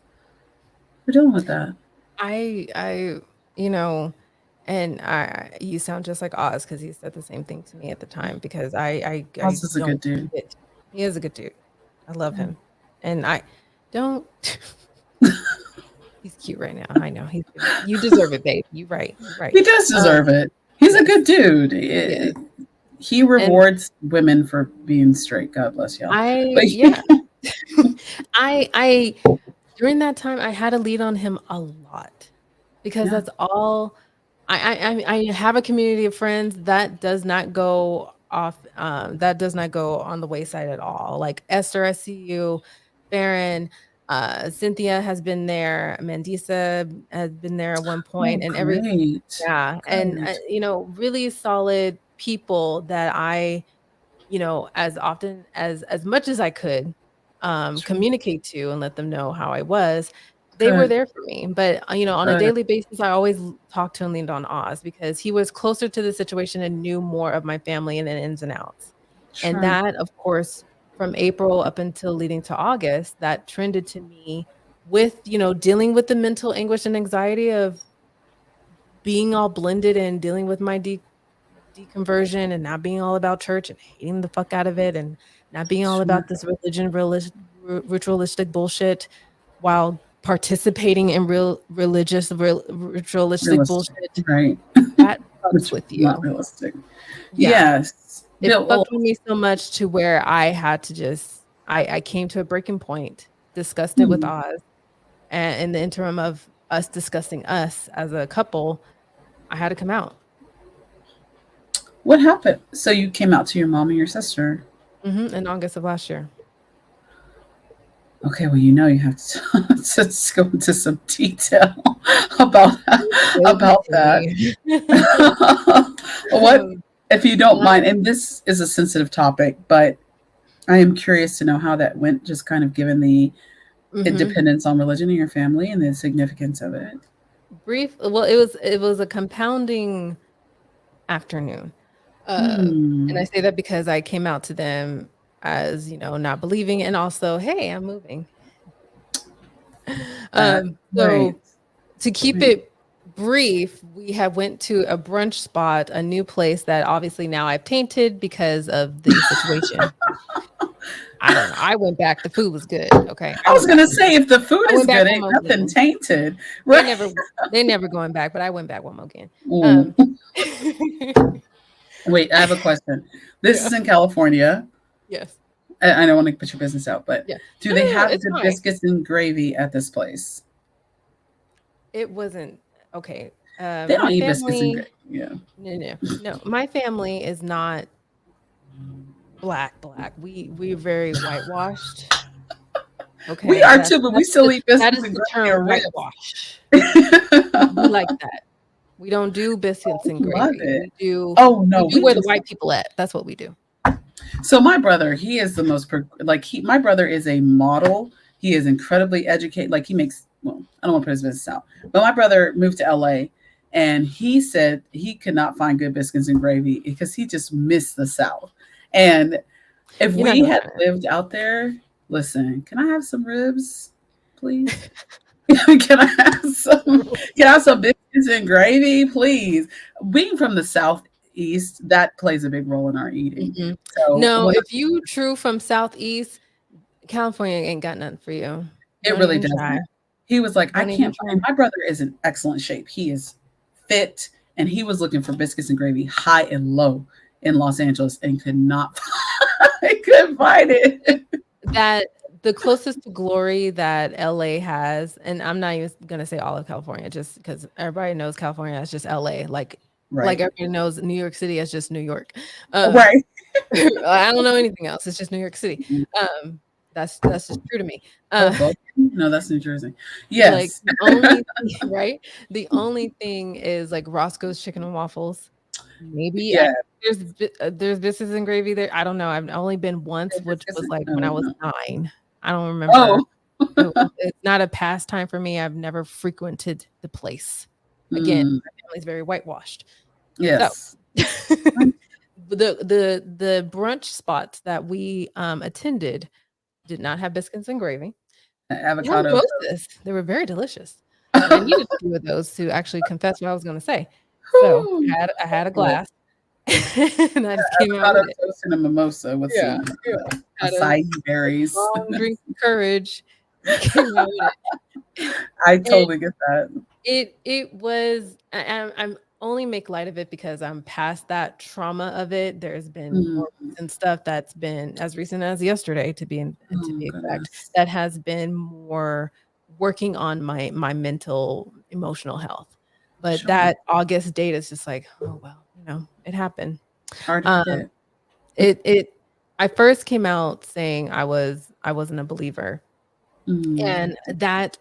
for dealing with that. I you know, and you sound just like Oz because he said the same thing to me at the time because I Oz is a good don't dude. get he is a good dude. I love Yeah. him. And I don't he's cute right now. I know he's cute. You deserve it, babe. You right. You right. He does Um, deserve it. He's a good yes. dude. Yes. He And rewards women for being straight. God bless y'all. But yeah. I during that time I had to lead on him a lot because yeah, that's all I have a community of friends that does not go off, that does not go on the wayside at all. Like Esther, I see you, Farron, Cynthia has been there, Mandisa has been there at one Oh, point, and every great. yeah, and Good. really solid people that I, as often as much as I could, Sure. communicate to and let them know how I was, they were Good. there for me. But, on a Good. daily basis, I always talked to and leaned on Oz because he was closer to the situation and knew more of my family and the ins and outs. And Sure. that, of course, from April up until leading to August, that trended to me with, dealing with the mental anguish and anxiety of being all blended and dealing with my deconversion and not being all about church and hating the fuck out of it and not being all Sure. about this ritualistic bullshit while participating in ritualistic Realistic. bullshit. Right. That fucks Which with not you. realistic. Yeah. Yes. It Bill, well, fucked with me so much to where I had to just I came to a breaking point, discussed it with hmm, Oz, and in the interim of us discussing us as a couple, I had to come out. what happened? So you came out to your mom and your sister. In August of last year. Okay, well, you have to just go into some detail about Baby about to that. me. What, if you don't Not mind, and this is a sensitive topic, but I am curious to know how that went, just kind of given the mhm. dependence on religion in your family and the significance of it. Brief well, it was a compounding afternoon. And Hmm. I say that because I came out to them as, not believing and also, "Hey, I'm moving." That right, So to keep right. it brief, we have went to a brunch spot, a new place that obviously now I've tainted because of the situation. I don't know. I went back, the food was good, okay? I I was went back gonna one say if the food I is went back good, one ain't more nothing again. tainted, They right? never they never going back, but I went back one more again. Mm. Um Wait, I have a question. This Yeah. is in California. Yes. I don't want to put your business out, but Yeah. do No, they no, no, have it's good fine. biscuits and gravy at this place? It wasn't okay. They My don't eat biscuits and family gravy. Yeah. no, no, no. My family is not black. We're very whitewashed. We Okay, are too, but we still eat that biscuits is and the gravy term or ribs. whitewash. We like that. We don't do biscuits Oh, and love gravy. it. We do Oh we no, do we where do. the white people at. That's what we do. So my brother, he is the most like my brother is a model. He is incredibly educated. Like he makes, well, I don't want to put his business out, but my brother moved to LA and he said he could not find good biscuits and gravy because he just missed the South. And if You're not we gonna had find it. lived out there, listen, can I have some ribs, please? Can I have some? Can I have some biscuits and gravy, please? Being from the southeast, that plays a big role in our eating. Mhm. So No, when if you true from Southeast, California ain't got nothing for you. it Don't really even doesn't. try. He was like, I Don't even can't try. find. My brother is in excellent shape. He is fit, and he was looking for biscuits and gravy high and low in Los Angeles, and could not. I couldn't find it. That the closest to glory that LA has, and I'm not even gonna say all of California just because everybody knows California as just LA, like Right, everybody knows New York City as just New York. Um, right. I don't know anything else, it's just New York City. Um, that's just true to me. Hoboken? No, that's New Jersey. Like, Yes. the only thing right? The only thing is, like, Roscoe's Chicken and Waffles. Maybe I Yeah. there's biscuits and gravy there, I don't know, I've only been once, which Biscuits was, and, like, when I oh, was no. 9. I don't remember. Oh. It's not a pastime for me, I've never frequented the place. Again, Mm, my family's very whitewashed. So, yes. Right. the brunch spots that we, attended did not have biscuits and gravy. They had Avocado toast. mimosas, they were very delicious, and I needed a few of those to actually confess what I was gonna say. So, Whew. I had a Love it. glass, and I just came out Avocado with it. toast and a mimosa with Yeah, some yeah. Had a acai berries. strong drink of courage, and came out with it. I And totally get that. it was I'm only make light of it because I'm past that trauma of it. There's been Mm. more recent stuff that's been as recent as yesterday to Oh, be exact, goodness. that has been more working on my mental, emotional health. But Sure. that August date is just like, oh well, you know, it happened. Hard to Um, forget. it I first came out saying I wasn't a believer. Mm. And that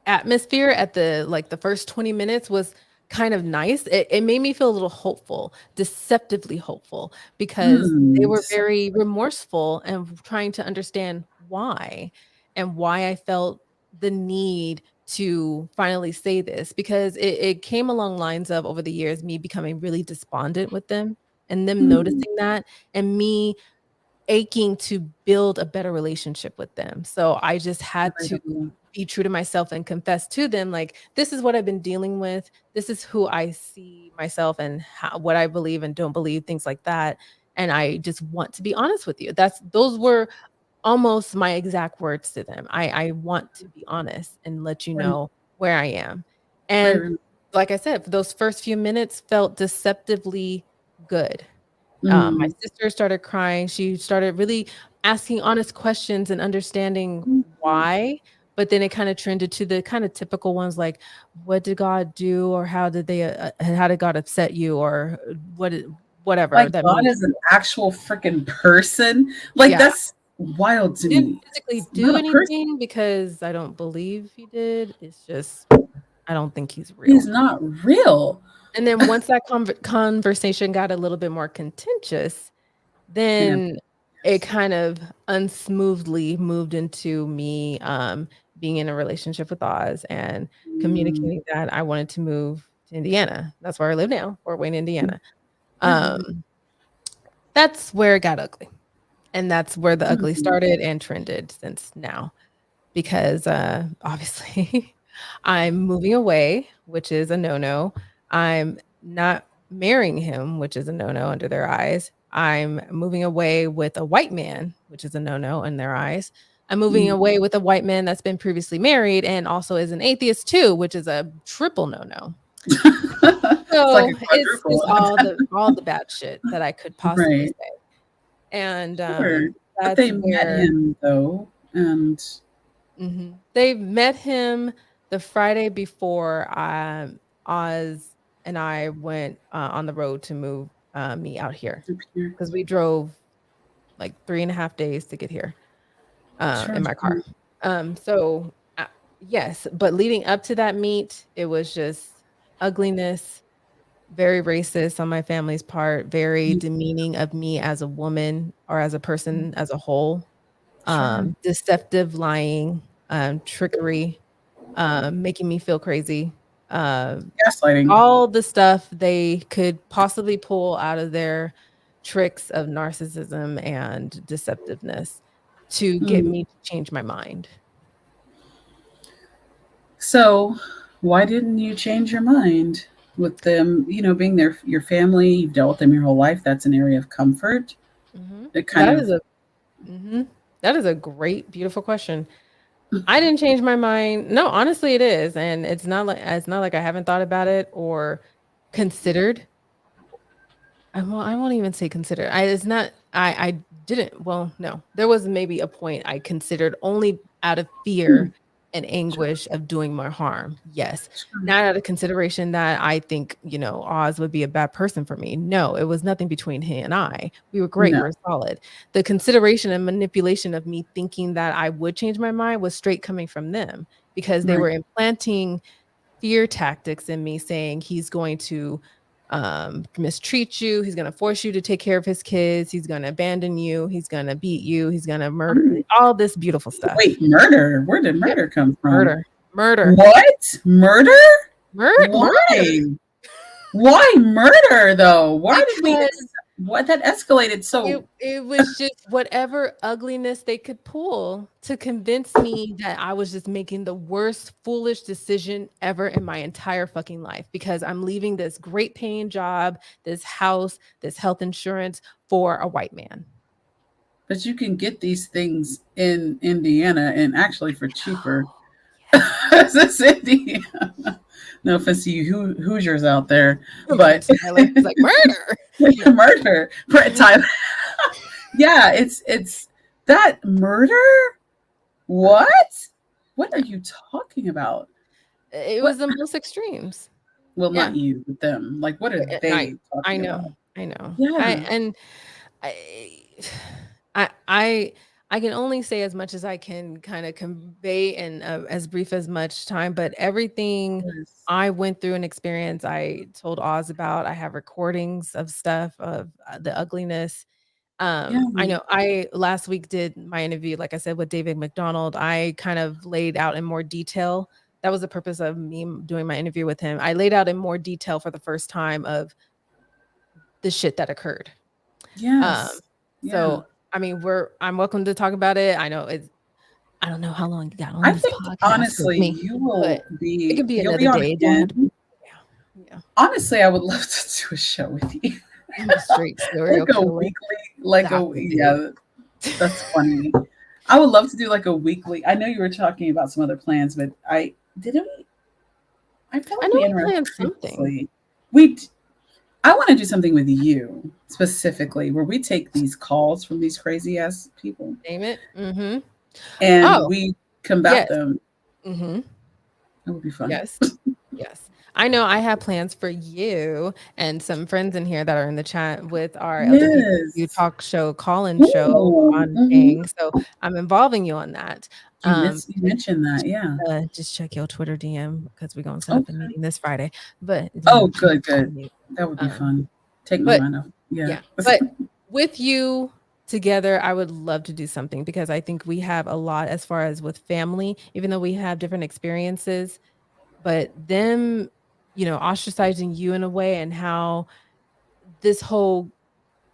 atmosphere at the like the first 20 minutes was kind of nice. It made me feel a little hopeful, deceptively hopeful, because they Mm. were very remorseful and trying to understand why and why I felt the need to finally say this because it came along lines of over the years me becoming really despondent with them and them Mm. noticing that and me aching to build a better relationship with them. So I just had to Relatable. be true to myself and confess to them, like, this is what I've been dealing with. This is who I see myself and what I believe and don't believe, things like that. And I just want to be honest with you. Those were almost my exact words to them. I want to be honest and let you Right. know where I am. And Right. like I said, those first few minutes felt deceptively good. My Mm. sister started crying. She started really asking honest questions and understanding Mm. why, but then it kinda trended to the kinda typical ones like, "What did God do?" or "How did God upset you?" or "What I" whatever Like that God means. is an actual freaking person. Like Yeah. that's wild to He didn't me. physically It's do not a person. anything because I don't believe he did. It's just I don't think he's He's real. not real. And then once that conversation got a little bit more contentious, And then it yes. kind of unsmoothly moved into me, being in a relationship with Oz and Mm. communicating that I wanted to move to Indiana. That's where I live now, Fort Wayne, Indiana. Right. Um, that's where it got ugly, and that's where the ugly Mm. started and trended since now because, obviously, I'm moving away, which is a no-no. I'm not marrying him, which is a no-no under their eyes. I'm moving away with a white man, which is a no-no in their eyes. I'm moving Mm. away with a white man that's been previously married and also is an atheist too, which is a triple no-no. It's like a So, it's quadruple. just all the bad shit that I could possibly Right. say, and, Sure. But that's they met where him though. And mhm. They met him the Friday before, Oz and I went, on the road to move, me out here up here. because we drove, like, 3.5 days to get here, Sure, in my sure. car. So, yes, but leading up to that meet, it was just ugliness, very racist on my family's part, very Mm. demeaning of me as a woman or as a person as a whole, Sure. deceptive lying, trickery, making me feel crazy, uh, Gaslighting. all the stuff they could possibly pull out of their tricks of narcissism and deceptiveness to get Mm. me to change my mind. So, why didn't you change your mind with them, being your family, you've dealt with them your whole life, that's an area of comfort. Mhm. It kind That of is a mhm. That is a great, beautiful question. I didn't change my mind. No, honestly, it is, and it's not like I haven't thought about it or considered. I won't even say consider. I it's not I didn't well, no. There was maybe a point I considered only out of Hmm, fear and sure, anguish of doing more harm. Yes. sure. Not out of consideration that I think, Oz would be a bad person for me. No, it was nothing between he and I. We were great, No, we were solid. The consideration and manipulation of me thinking that I would change my mind was straight coming from them because they right, were implanting fear tactics in me saying he's going to mistreat you, he's going to force you to take care of his kids, he's going to abandon you, he's going to beat you, he's going to murder um, all this beautiful stuff. wait, murder? Where did Yep. murder come from? Murder. Murder. What? Murder? Murder. Why? Why murder though? Why did we Because what that escalated so it was just whatever ugliness they could pull to convince me that I was just making the worst foolish decision ever in my entire fucking life because I'm leaving this great paying job, this house, this health insurance for a white man. but you can get these things in Indiana and actually for cheaper. Yes. This is Indiana. No offense to you Hoosiers out there, but Tyler is like murder. murder. Tyler. Yeah, it's that murder? What? What are you talking about? It What? was the most extremes. Well, Yeah. not you, but them. Like, what are I they I talking know. about? I know. Yeah. I I I I can only say as much as I can kind of convey in as brief as much time, but everything Yes. I went through an experience I told Oz about. I have recordings of stuff of the ugliness. Yeah. I know I last week did my interview, like I said, with David McDonald. I kind of laid out in more detail. That was the purpose of me doing my interview with him. I laid out in more detail for the first time of the shit that occurred. Um, Yes. Yeah. so I mean, I'm welcome to talk about it. I know it's I don't know how long you got on I this think podcast with honestly, me, but it could be you'll another be on day. It don't have to again. be. Yeah, yeah. Honestly, I would love to do a show with you. I'm a straight Like serial a killer. weekly, like a Exactly, dude. yeah, that's funny. I would love to do like a weekly. I know you were talking about some other plans, but I didn't. I felt I like know we we interrupted planned something. previously. We. I want to do something with you specifically, where we take these calls from these crazy ass people Name it. Mm-hmm. and Oh, we combat yes. them. Mm-hmm. That would be fun. Yes. Yes. I know I have plans for you and some friends in here that are in the chat with our LGBTQ Yes. talk show call-in show Ooh, on mhm. Ping. So I'm involving you on that. You But mentioned that, yeah. just check your Twitter DM because we're gonna set up a Okay. meeting this Friday. But Oh, keep good, good. me. That would be Um, fun. Take my but mind off. Yeah. yeah, but with you together, I would love to do something because I think we have a lot as far as with family, even though we have different experiences, but them, ostracizing you in a way and how this whole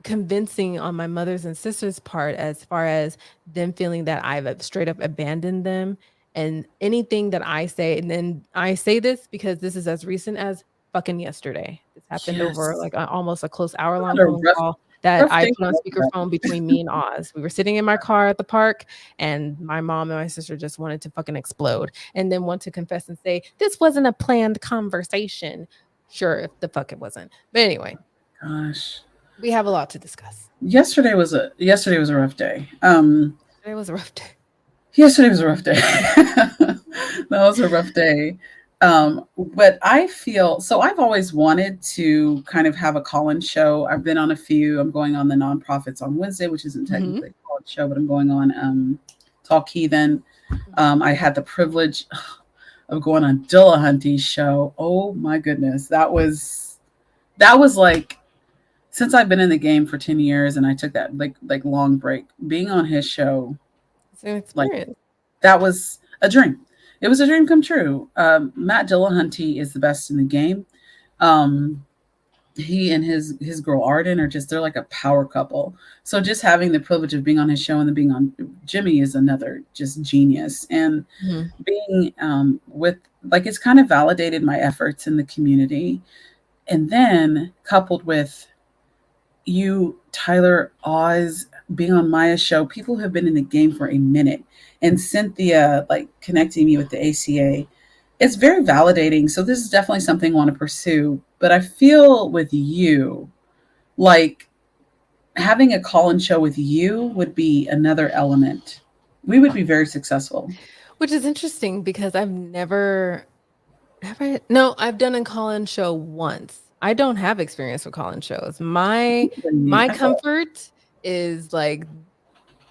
convincing on my mother's and sister's part as far as them feeling that I've straight up abandoned them and anything that I say, and then I say this because this is as recent as fucking yesterday. This happened over Yes. like almost a close You hour-long had a phone rough, call that rough I day put on speakerphone between me and Oz. We were sitting in my car at the park, and my mom and my sister just wanted to fucking explode and then want to confess and say, this wasn't a planned conversation. Sure, if the fuck it wasn't. But anyway, gosh. we have a lot to discuss. Yesterday was a rough day. Today was a rough day. Yesterday was a rough day. That was a rough day. But I feel so. I've always wanted to kind of have a call-in show. I've been on a few. I'm going on the nonprofits on Wednesday, which isn't Mhm, technically a call-in show, but I'm going on Talk Heathen. mhm. I had the privilege of going on Dillahunty's show. Oh my goodness, that was like since I've been in the game for 10 years and I took that like long break, being on his show, It's an like experience. that was a dream. It was a dream come true. Matt Dillahunty is the best in the game. Um, he and his girl Arden are just they're like a power couple. So just having the privilege of being on his show and then being on Jimmy is another just genius. And Mhm. being with like it's kind of validated my efforts in the community. And then coupled with you, Tyler, Oz, being on Maya's show, people have been in the game for a minute. And Cynthia, like connecting me with the ACA, it's very validating. So this is definitely something I want to pursue. But I feel with you, like having a call-in show with you would be another element. We would be very successful. Which is interesting because I've never have I no, I've done a call-in show once. I don't have experience with call-in shows. My I felt comfort is like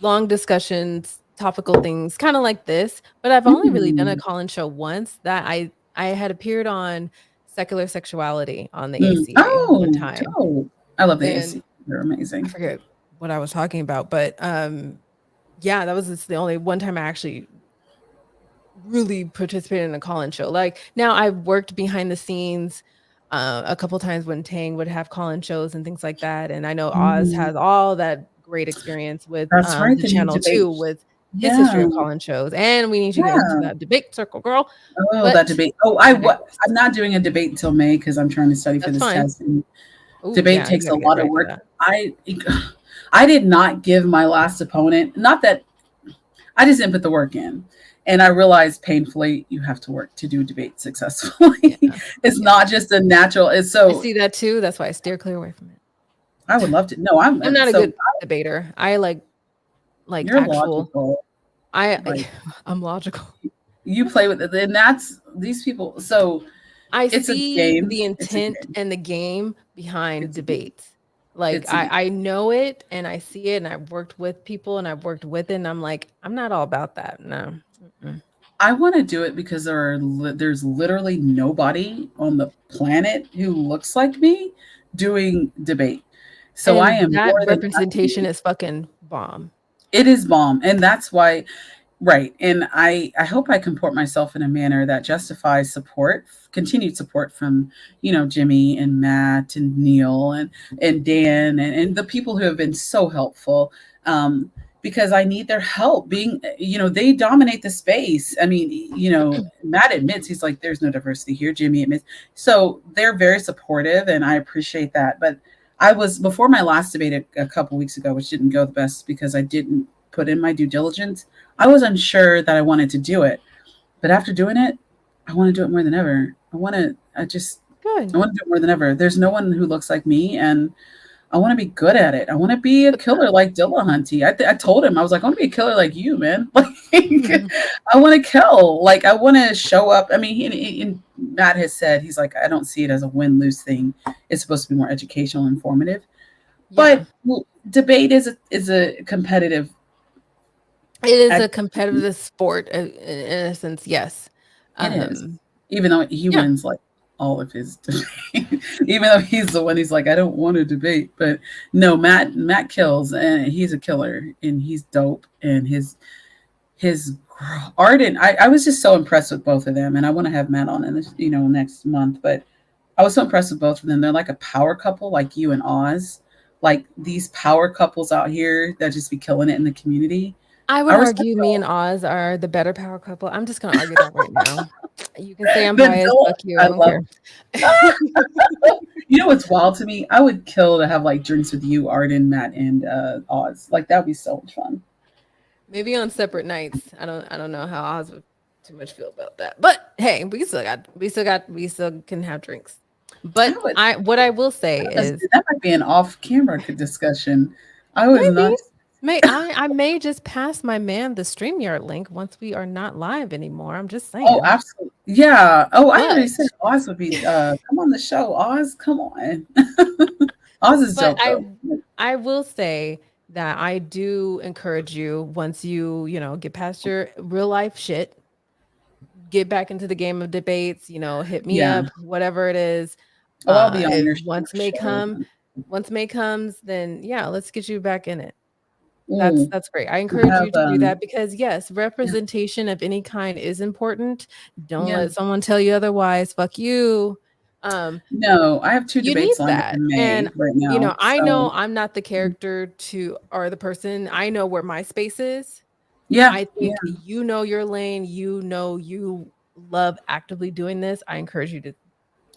long discussions, topical things, kinda like this, but I've only really done a mm, call-in show once that I had appeared on Secular Sexuality on the ACA one oh, time, dope. I love the and AC. They're I amazing. forget what I was talking about, but, yeah, that was just the only one time I actually really participated in a call-in show. Like, now I've worked behind the scenes, a couple times when Tang would have call-in shows and things like that, and I know Oz Mm, has all that great experience with, that's right. the The new channel debate. too, with his history Yeah. of call-in shows, and we need to get into Yeah. that debate circle, girl, Oh, that but debate. Oh, I digress. I'm not doing a debate until May because I'm trying to study for That's this fine. test. And Oh, debate yeah, you takes a gotta get lot of ready for work. that. I I did not give my last opponent. Not that I just didn't put the work in. And I realized painfully you have to work to do a debate Yeah, successfully. It's yeah. not just a natural. It's I so see that too, that's why I steer clear away from it. I would love to. No, I'm I'm not a so good debater. I like you're actual logical. I Like I'm logical. You play with it, and that's these people. So I it's a see game. the It's a intent game. and the game behind It's a game. debates. Like It's a game. I know it and I see it and I've worked with people and I've worked with it and I'm like, I'm not all about that. No. Mm-mm. I want to do it because there's literally nobody on the planet who looks like me doing debate. So I And am that more than representation happy. is fucking bomb. It is bomb, and that's why. Right. And I hope I comport myself in a manner that justifies support, continued support from, Jimmy and Matt and Neil and Dan and the people who have been so helpful. Because I need their help being, they dominate the space. I mean, Matt admits, he's like, there's no diversity here. Jimmy admits. So they're very supportive and I appreciate that. But before my last debate a couple weeks ago, which didn't go the best because I didn't put in my due diligence. I was unsure that I wanted to do it, but after doing it, I want to do it more than ever. I Good. want to do it more than ever. There's no one who looks like me, and I want to be good at it. I want to be a killer like Dillahunty. I told him, I was like, I want to be a killer like you, man. Like, Mhm. I want to kill. Like, I want to show up. I mean, Matt has said, he's like, I don't see it as a win lose thing. It's supposed to be more educational, and informative. Yeah. But debate is a competitive. It is a Activity. competitive sport in a sense, yes. It is. Um, Even though he yeah. wins like all of his debate. Even though he's the one, he's like, I don't want to debate. But no, Matt kills and he's a killer and he's dope and his art and I was just so impressed with both of them and I want to have Matt on in this, next month. But I was so impressed with both of them. They're like a power couple, like you and Oz. Like these power couples out here that just be killing it in the community. I I would respect argue me and Oz are the better power couple. I'm just gonna argue that right now. You can say I'm the biased, Dilla. fuck you, I I don't love. care. You know what's wild to me? I would kill to have like drinks with you, Arden, Matt, and Oz. Like that would be so much fun. Maybe on separate nights. I don't know how Oz would too much feel about that. But hey, we still can have drinks. I But would. what I will say is That might be an off-camera discussion. I was maybe not. I may just pass my man the StreamYard link once we are not live anymore. I'm just Oh, saying. absolutely. Yeah. Oh, I already But said Oz would be. Come on the show, Oz. Come on. Oz is but dope though. I will say that I do encourage you once you get past your real life shit, get back into the game of debates, hit me Yeah. up, whatever it is. Oh, I'll be on If your show. once May comes, then yeah, let's get you back in it. That's Ooh, that's great. I I encourage have you to do that because yes, yeah, representation of any kind is important. Don't yeah. let someone tell you otherwise. Fuck you. Um, No, I have two you need debates lined up that. in And May right now. I So know I'm not the character to or the person. I know where my space is. yeah, I yeah. think you know your lane, you love actively doing this. I encourage you to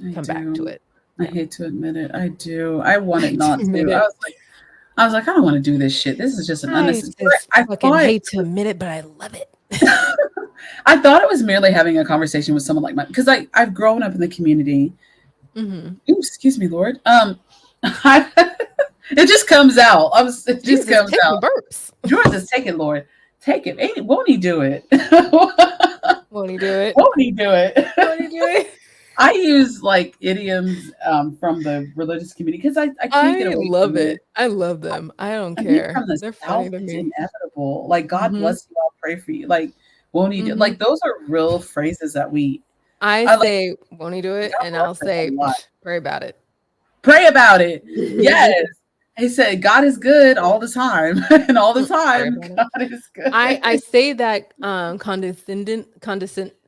I come back to do. it. I Yeah. hate to admit it. I do. I wanted I not to. admit it. I was like, I don't want to do this shit. This is just an I unnecessary. just I fucking thought hate to admit it, but I love it. I thought it was merely having a conversation with someone like my because I've grown up in the community. Mhm. Ooh, excuse me, Lord. It just comes out. It just Jesus, comes take out. me burps. Yours is take it, Lord. Take it. Ain't, won't he do it? Won't he do it? Won't he do it? Won't he do it? I use like idioms from the religious community because I can't get I away love from it. it. I love them. I don't I mean, care. from the They're funny South, to it's me. inevitable. Like, God Mhm. bless you, I'll pray for you. Like, won't he do? Mhm. Like, those are real phrases that I I like. say, "Won't he do it?" God And I'll bless us a say, lot. "Pray about it." Pray about it. Yes. He said, God is good all the time. And all the Pray time, about it. God is I good. say that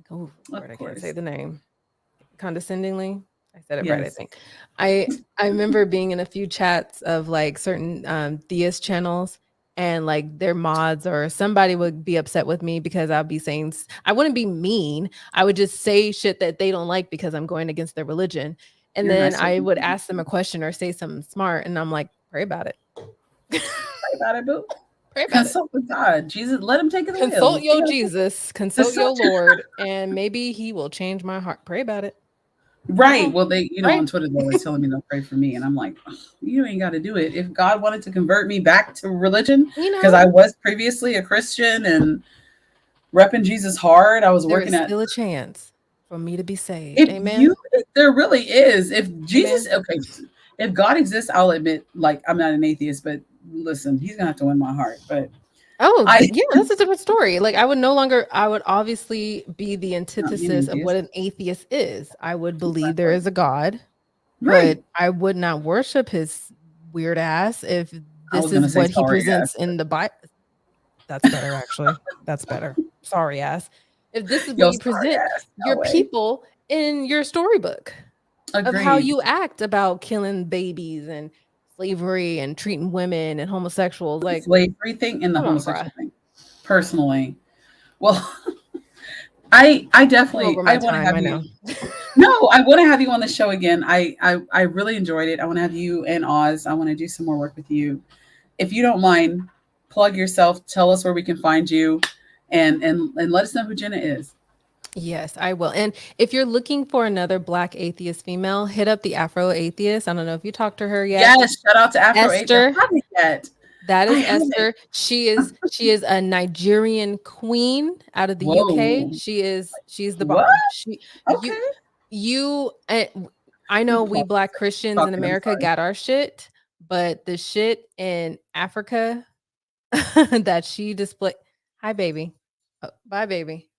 oh Lord, Of I can't say course. the name. Condescendingly. I said it right, I Yes. think. I remember being in a few chats of like certain theist channels and like their mods or somebody would be upset with me because I'll be saying I wouldn't be mean. I would just say shit that they don't like because I'm going against their religion. And You're then nicer I than would me. ask them a question or say something smart and I'm like, pray about it. Pray about it, boo. Pray about it. Consult with God. Jesus, let him take the Consult wheel. your Jesus, consult your Consult. Lord, and maybe he will change my heart. Pray about it. Come Right. on, Well, pray. on Twitter, they're always telling me they'll pray for me. And I'm like, you ain't got to do it. If God wanted to convert me back to religion, You because know, I was previously a Christian and repping Jesus hard. I was There working is at still a chance for me to be saved. if Amen. you there really is. If Jesus, Amen. okay, if God exists, I'll admit, like, I'm not an atheist, but listen, he's gonna have to win my heart. But Oh, I yeah, that's a different story. Like, I would no longer, I would obviously be the not be an antithesis of what atheist. an atheist is. I would believe there Exactly. is a God, but Right. I would not worship his weird ass if I this was is gonna say what he sorry presents ass, but in the Bible. That's better, actually. That's better. Sorry, ass. If this is what yo, you sorry present ass. your No way. people in your storybook of how Agreed. you act about killing babies and slavery and treating women and homosexuals, like, Slavery thing and the come on, bruh. homosexual thing. Personally, well, I I'm definitely over I my want to time, have I you. know. No, I want to have you on the show again. I really enjoyed it. I want to have you and Oz. I want to do some more work with you. If you don't mind, plug yourself. Tell us where we can find you, and let us know who Jenna is. Yes, I will. And if you're looking for another Black atheist female, hit up the Afro atheist. I don't know if you talked to her yet. Yes, shout out to Afro Eight. I Esther. haven't yet. That I is haven't. Esther. She is a Nigerian queen out of the UK. Whoa. She's the What? bomb. She you Okay. you I Let know me we pause. Black Christians in Talking. I'm America sorry. got our shit, but the shit in Africa that she displayed. Hi, baby. Oh, bye, baby.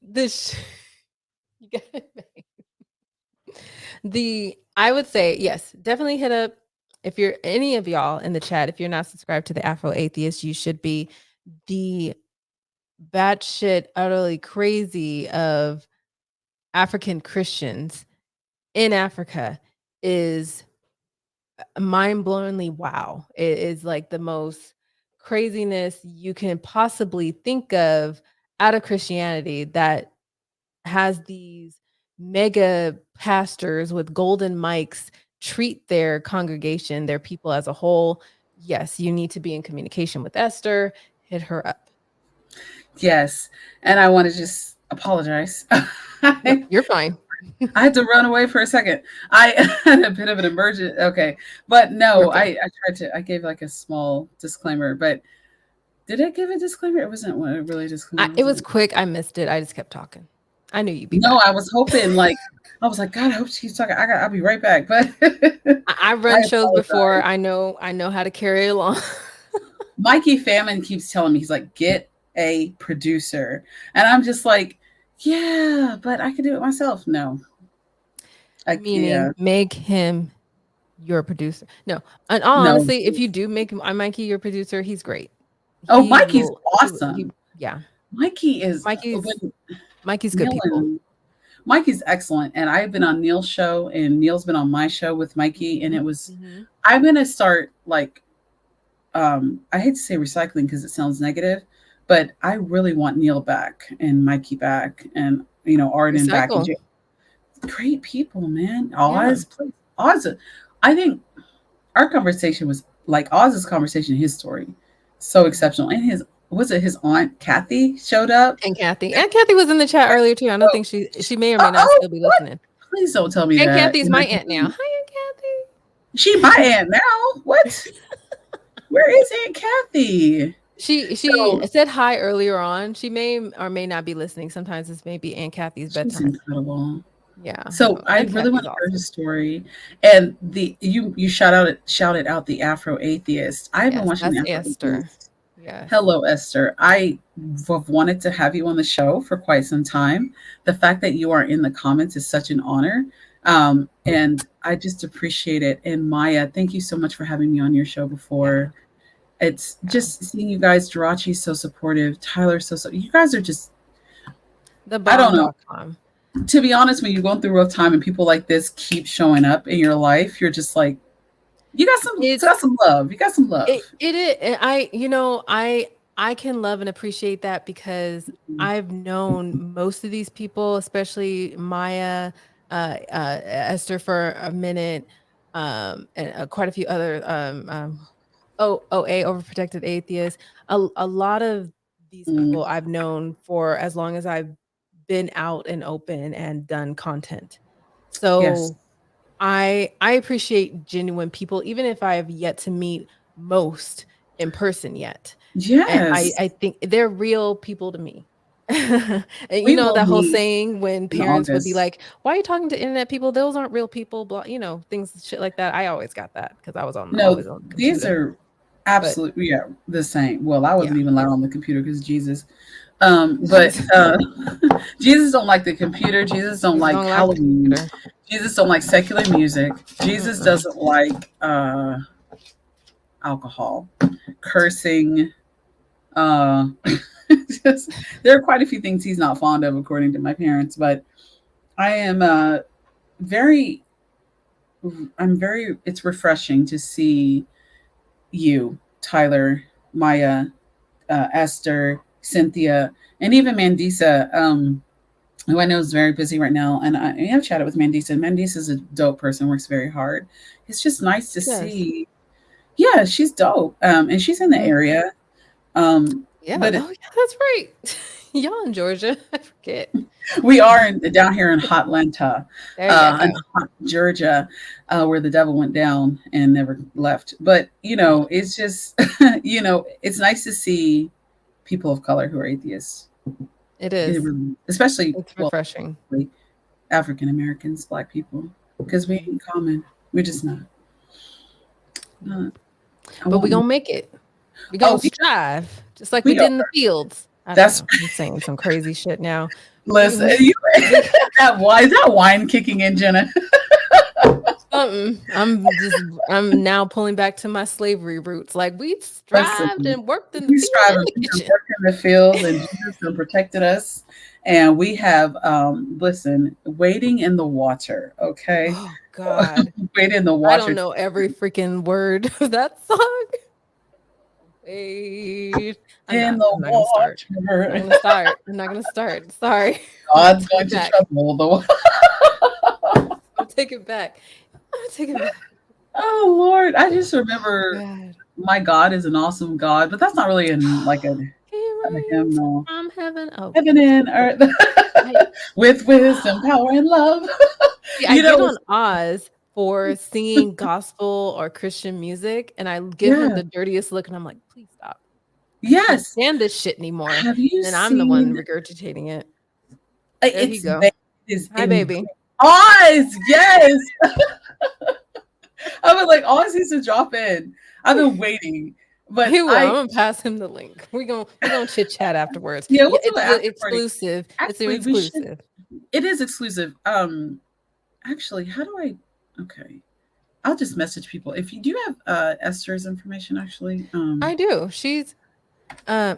this you got it. I would say yes, definitely hit up if you're any of y'all in the chat. If you're not subscribed to the Afro Atheist, you should be. The batshit utterly crazy of African Christians in Africa is mind-blowingly wow. It is like the most craziness you can possibly think of out of Christianity that has these mega pastors with golden mics treat their congregation, their people as a whole. Yes, you need to be in communication with Esther. Hit her up. Yes, and I want to just apologize. No, I, you're fine. I had to run away for a second. I had a bit of an emergent. Okay, but You're no, good. I tried to. I gave like a small disclaimer, but did I give a disclaimer? It wasn't what a really disclaimer, It was was it? quick. I missed it. I just kept talking. I knew you'd be No, back. I was hoping like I was like, God, I hope she's talking. I'll be right back. But I I run shows before. apologize. I know how to carry along. Mikey Famine keeps telling me he's like, get a producer, and I'm just like, yeah, but I could do it myself. No, yeah, Meaning make him your producer. No, and all no. honestly, if you do make Mikey your producer, he's great. Oh, He Mikey's will. He awesome. yeah. Mikey is Mikey's when Mikey's good Neil people. and Mikey's excellent, and I've been on Neil's show, and Neil's been on my show with Mikey, and Mhm, it was. mhm. I'm gonna start like, I hate to say recycling because it sounds negative, but I really want Neil back and Mikey back, and Arden back, and Recycle. great people, man. Yeah. Oz, please, Oz. I think our conversation was like Oz's conversation, his story, so Mhm. exceptional, and his was it his aunt Kathy showed up. And Kathy. And Kathy was in the chat earlier too. I don't Oh, think she may or may not oh, still be what? listening. Please don't tell me And that. Kathy's And I my can aunt now. Hi, Aunt she my aunt now. What? Where is Aunt Kathy? She So said hi earlier on. She may or may not be listening. Sometimes it's maybe Aunt Kathy's she's bedtime. incredible. Yeah, So no, I Aunt really want Kathy's to hear his awesome. story. And the you shouted out the Afro Atheist. I've been Yes, watching the that's Afro Esther. Atheist. Yes. Hello, Esther. Have wanted to have you on the show for quite some time. The fact that you are in the comments is such an honor. And I just appreciate it. And Maya, thank you so much for having me on your show Yeah, before. It's yeah. just seeing you guys. Jirachi's so supportive. Tyler's so you guys are just, I don't know. Thebomb.com. To be honest, when you're going through a rough time and people like this keep showing up in your life, you're just like, It's got some love. You got some love. it is I can love and appreciate that because I've known most of these people, especially Maya, Esther for a minute, and quite a few other OA, overprotected atheists. A lot of these Mm, people I've known for as long as I've been out and open and done content. yes. So I appreciate genuine people, even if I have yet to meet most in person yet. And Yes. I think they're real people to me. And We will that whole meet saying when in parents would be August. like, "Why are you talking to internet people? Those aren't real people," blah, things shit like that. I always got that because I was No, always on the these computer. are But absolutely, yeah, the same. Well, I yeah, wasn't even allowed on the computer because Jesus. But Jesus, Jesus don't like the computer. Jesus don't please like don't like the Halloween. computer. Jesus don't like secular music. Jesus Mm-mm. doesn't like alcohol, cursing. Uh, just, there are quite a few things he's not fond of, according to my parents. But I am very, I'm very. It's refreshing to see you, Tyler, Maya, Esther, Cynthia, and even Mandisa, who I know is very busy right now. And I have chatted with Mandisa. Mandisa is a dope person, works very hard. It's just nice to She does. see. Yeah, she's dope. And she's in the Mhm. area. Um, Yeah. but Oh, yeah, that's right. Y'all in Georgia. I forget. we are down here in Hotlanta, There you in go. Hot, Georgia, where the devil went down and never left. But, it's just, it's nice to see people of color who are atheists. It It is. really, especially, It's well, refreshing. African Americans, Black people, because we Mhm. ain't common. We're just not. Mhm. I But we want more. gonna make it. We Oh, gonna strive, just like we we are. did in the fields. I don't That's know. I'm saying some crazy shit now. We listen. we we That wine is that wine kicking in, Jenna? something. I'm now pulling back to my slavery roots. Like we strived Listen, and worked in the we field strive and and the we have kitchen. worked in the fields, and Jesus has protected us, and we have listen, wading in the water. Okay, Oh God. wade in the I don't water know every freaking word of that song. Wait. in I'm the not gonna start. I'm not water. gonna start. I'm not gonna start. Sorry. I'm gonna God's take going it to back. trouble the. I'll take it back. I'll take it back. Oh Lord, I just Oh remember God. my God is an awesome God, but that's not really in like He a reigns hymnal. from heaven. Oh, Heaven and earth I with wisdom, power, and love. see, I you get know, on Oz for singing gospel or Christian music, and I give him yeah, the dirtiest look, and I'm like, please stop. I can't yes. stand this shit anymore. Have you And then I'm the one seen? regurgitating it. There he It's go. it is Hi, in baby. Oz. Yes, I was like Oz needs to drop in. I've been waiting, but He will. I'm gonna pass him the link. We're gonna chit chat afterwards. yeah, Yeah, we'll do it's an the after party. exclusive. It's an Actually, we should. exclusive. It is exclusive. Actually, how do I? Okay, I'll just message people. If you do have Esther's information, actually, I do. She's uh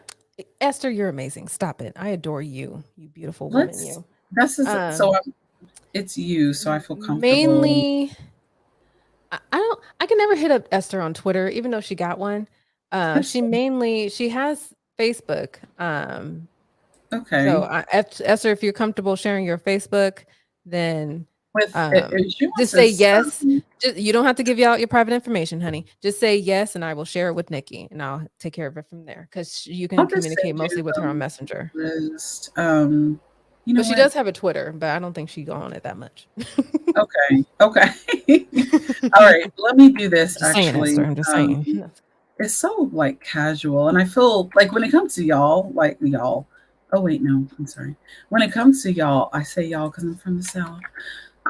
Esther, you're amazing. Stop it. I adore you, you beautiful woman, let's. you. That's just, so Um it's you, so I feel comfortable. Mainly I don't I can never hit up Esther on Twitter, even though she got one. That's She has Facebook. So, okay. Esther, if you're comfortable sharing your Facebook, then, With um, if she wants just to, say yes. Just you don't have to give out your private information, honey. Just say yes, and I will share it with Nikki, and I'll take care of it from there. Because you can I'll just communicate send mostly you with her on Messenger. list. You know But she what? does have a Twitter, but I don't think she go on it that much. Okay, okay. All right, let me do this. Just saying, Esther. Actually, I'm just saying. it's so like casual, and I feel like when it comes to y'all, like y'all. Oh wait, no, I'm sorry. When it comes to y'all, I say y'all because I'm from the South.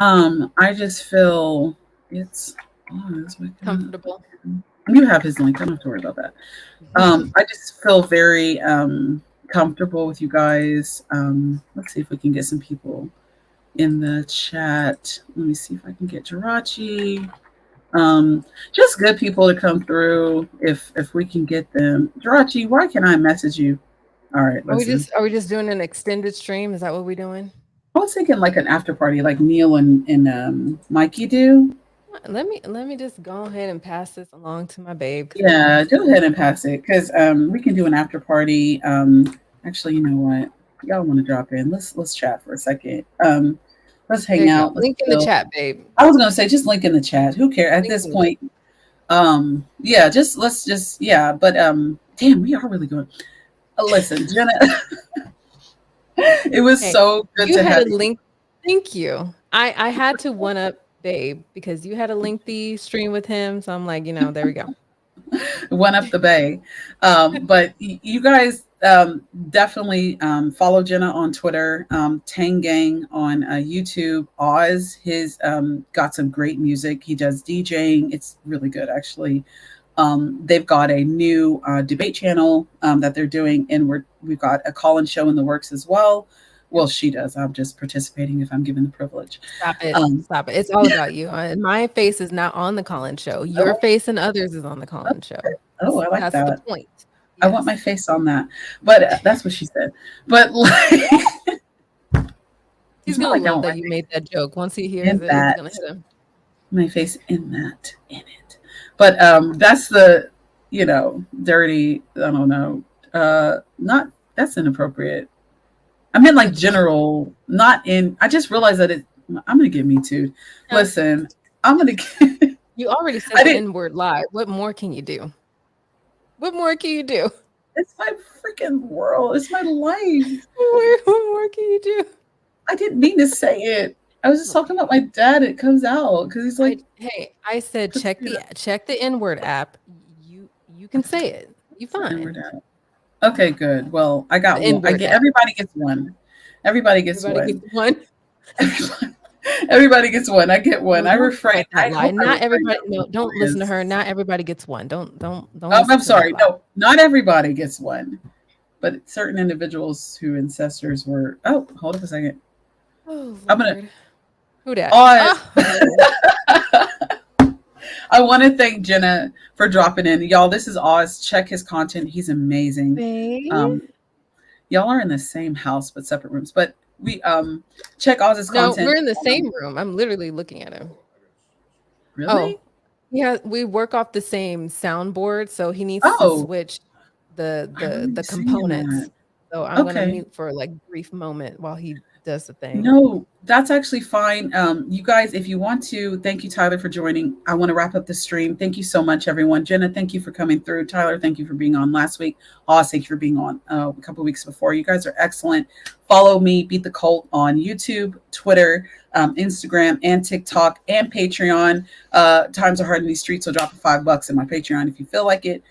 I just feel it's. Oh, it's waking up. Comfortable. You have his link. I don't have to worry about that. I just feel very comfortable with you guys. Let's see if we can get some people in the chat. Let me see if I can get Jirachi. Just good people to come through if we can get them. Jirachi, why can I message you? All right, listen. Are we just doing an extended stream? Is that what we're doing? I was thinking like an after party, like Neil and Mikey do. Let me just go ahead and pass this along to my babe because I know Yeah, he's go ahead and pass it because we can do an after party. Actually, you know what? Y'all want to drop in? Let's chat for a second. Let's there hang you go. out. Let's Link in the chill. chat, babe. I was gonna say just link in the chat. Who cares at Link this in the chat. point? Yeah, just let's just yeah. But damn, we are really going. Listen, Jenna, it was Hey, so good you to had have a you. link. Thank you. I had to one up babe because you had a lengthy stream with him. So I'm like, there we go. One up the bay. But you guys definitely follow Jenna on Twitter, Tang Gang on YouTube. Oz, his got some great music. He does DJing. It's really good, actually. They've got a new debate channel that they're doing, and we've got a call-in show in the works as well. Well, she does. I'm just participating if I'm given the privilege. Stop it. Um, Stop it. It's all about you. My face is not on the call-in show. Your oh, face and others is on the call-in show. oh, I like That's the that. point. I want Yes. my face on that. But that's what she said. But like, He's it's not gonna like I love want that you made that joke. Once he hears in it, it's that gonna hit him. my face in it. But that's the dirty. I don't know. Not That's inappropriate. I meant like general, not in. I just realized that I'm gonna get me too. Yeah. Listen, I'm gonna. You already said I the didn't. N-word live. What more can you do? What more can you do? It's my freaking world. It's my life. What more can you do? I didn't mean to say it. I was just talking about my dad. It comes out because he's like, I said check the N-word app. You can say it. You fine. Okay, good. Well, I got one. Everybody gets one. Everybody gets one. Everybody gets one. I get one. No, I refrain. Not everybody. No, don't listen to her. Not everybody gets one. Don't. I'm sorry. No, not everybody gets one, but certain individuals who ancestors were. Oh, hold up a second. Oh, I'm gonna. Who that? I want to thank Jenna for dropping in. Y'all, this is Oz. Check his content. He's amazing. Y'all are in the same house but separate rooms. But we check Oz's content. No, we're in the same room. I'm literally looking at him. Really? Oh, yeah, we work off the same soundboard, so he needs to switch the components. So I'm gonna mute for like a brief moment while he does the thing. No, that's actually fine. You guys, if you want to, thank you, Tyler, for joining. I want to wrap up the stream. Thank you so much, everyone. Jenna, thank you for coming through. Tyler, thank you for being on last week. Oz, thank you for being on a couple of weeks before. You guys are excellent. Follow me, Beat the Cult, on YouTube, Twitter, Instagram, and TikTok, and Patreon. Times are hard in these streets, so drop $5 in my Patreon if you feel like it.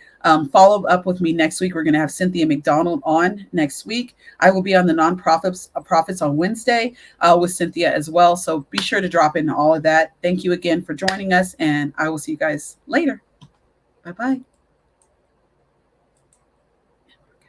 Follow up with me next week. We're going to have Cynthia McDonald on next week. I will be on the nonprofits profits on Wednesday with Cynthia as well. So be sure to drop in all of that. Thank you again for joining us, and I will see you guys later. Bye-bye.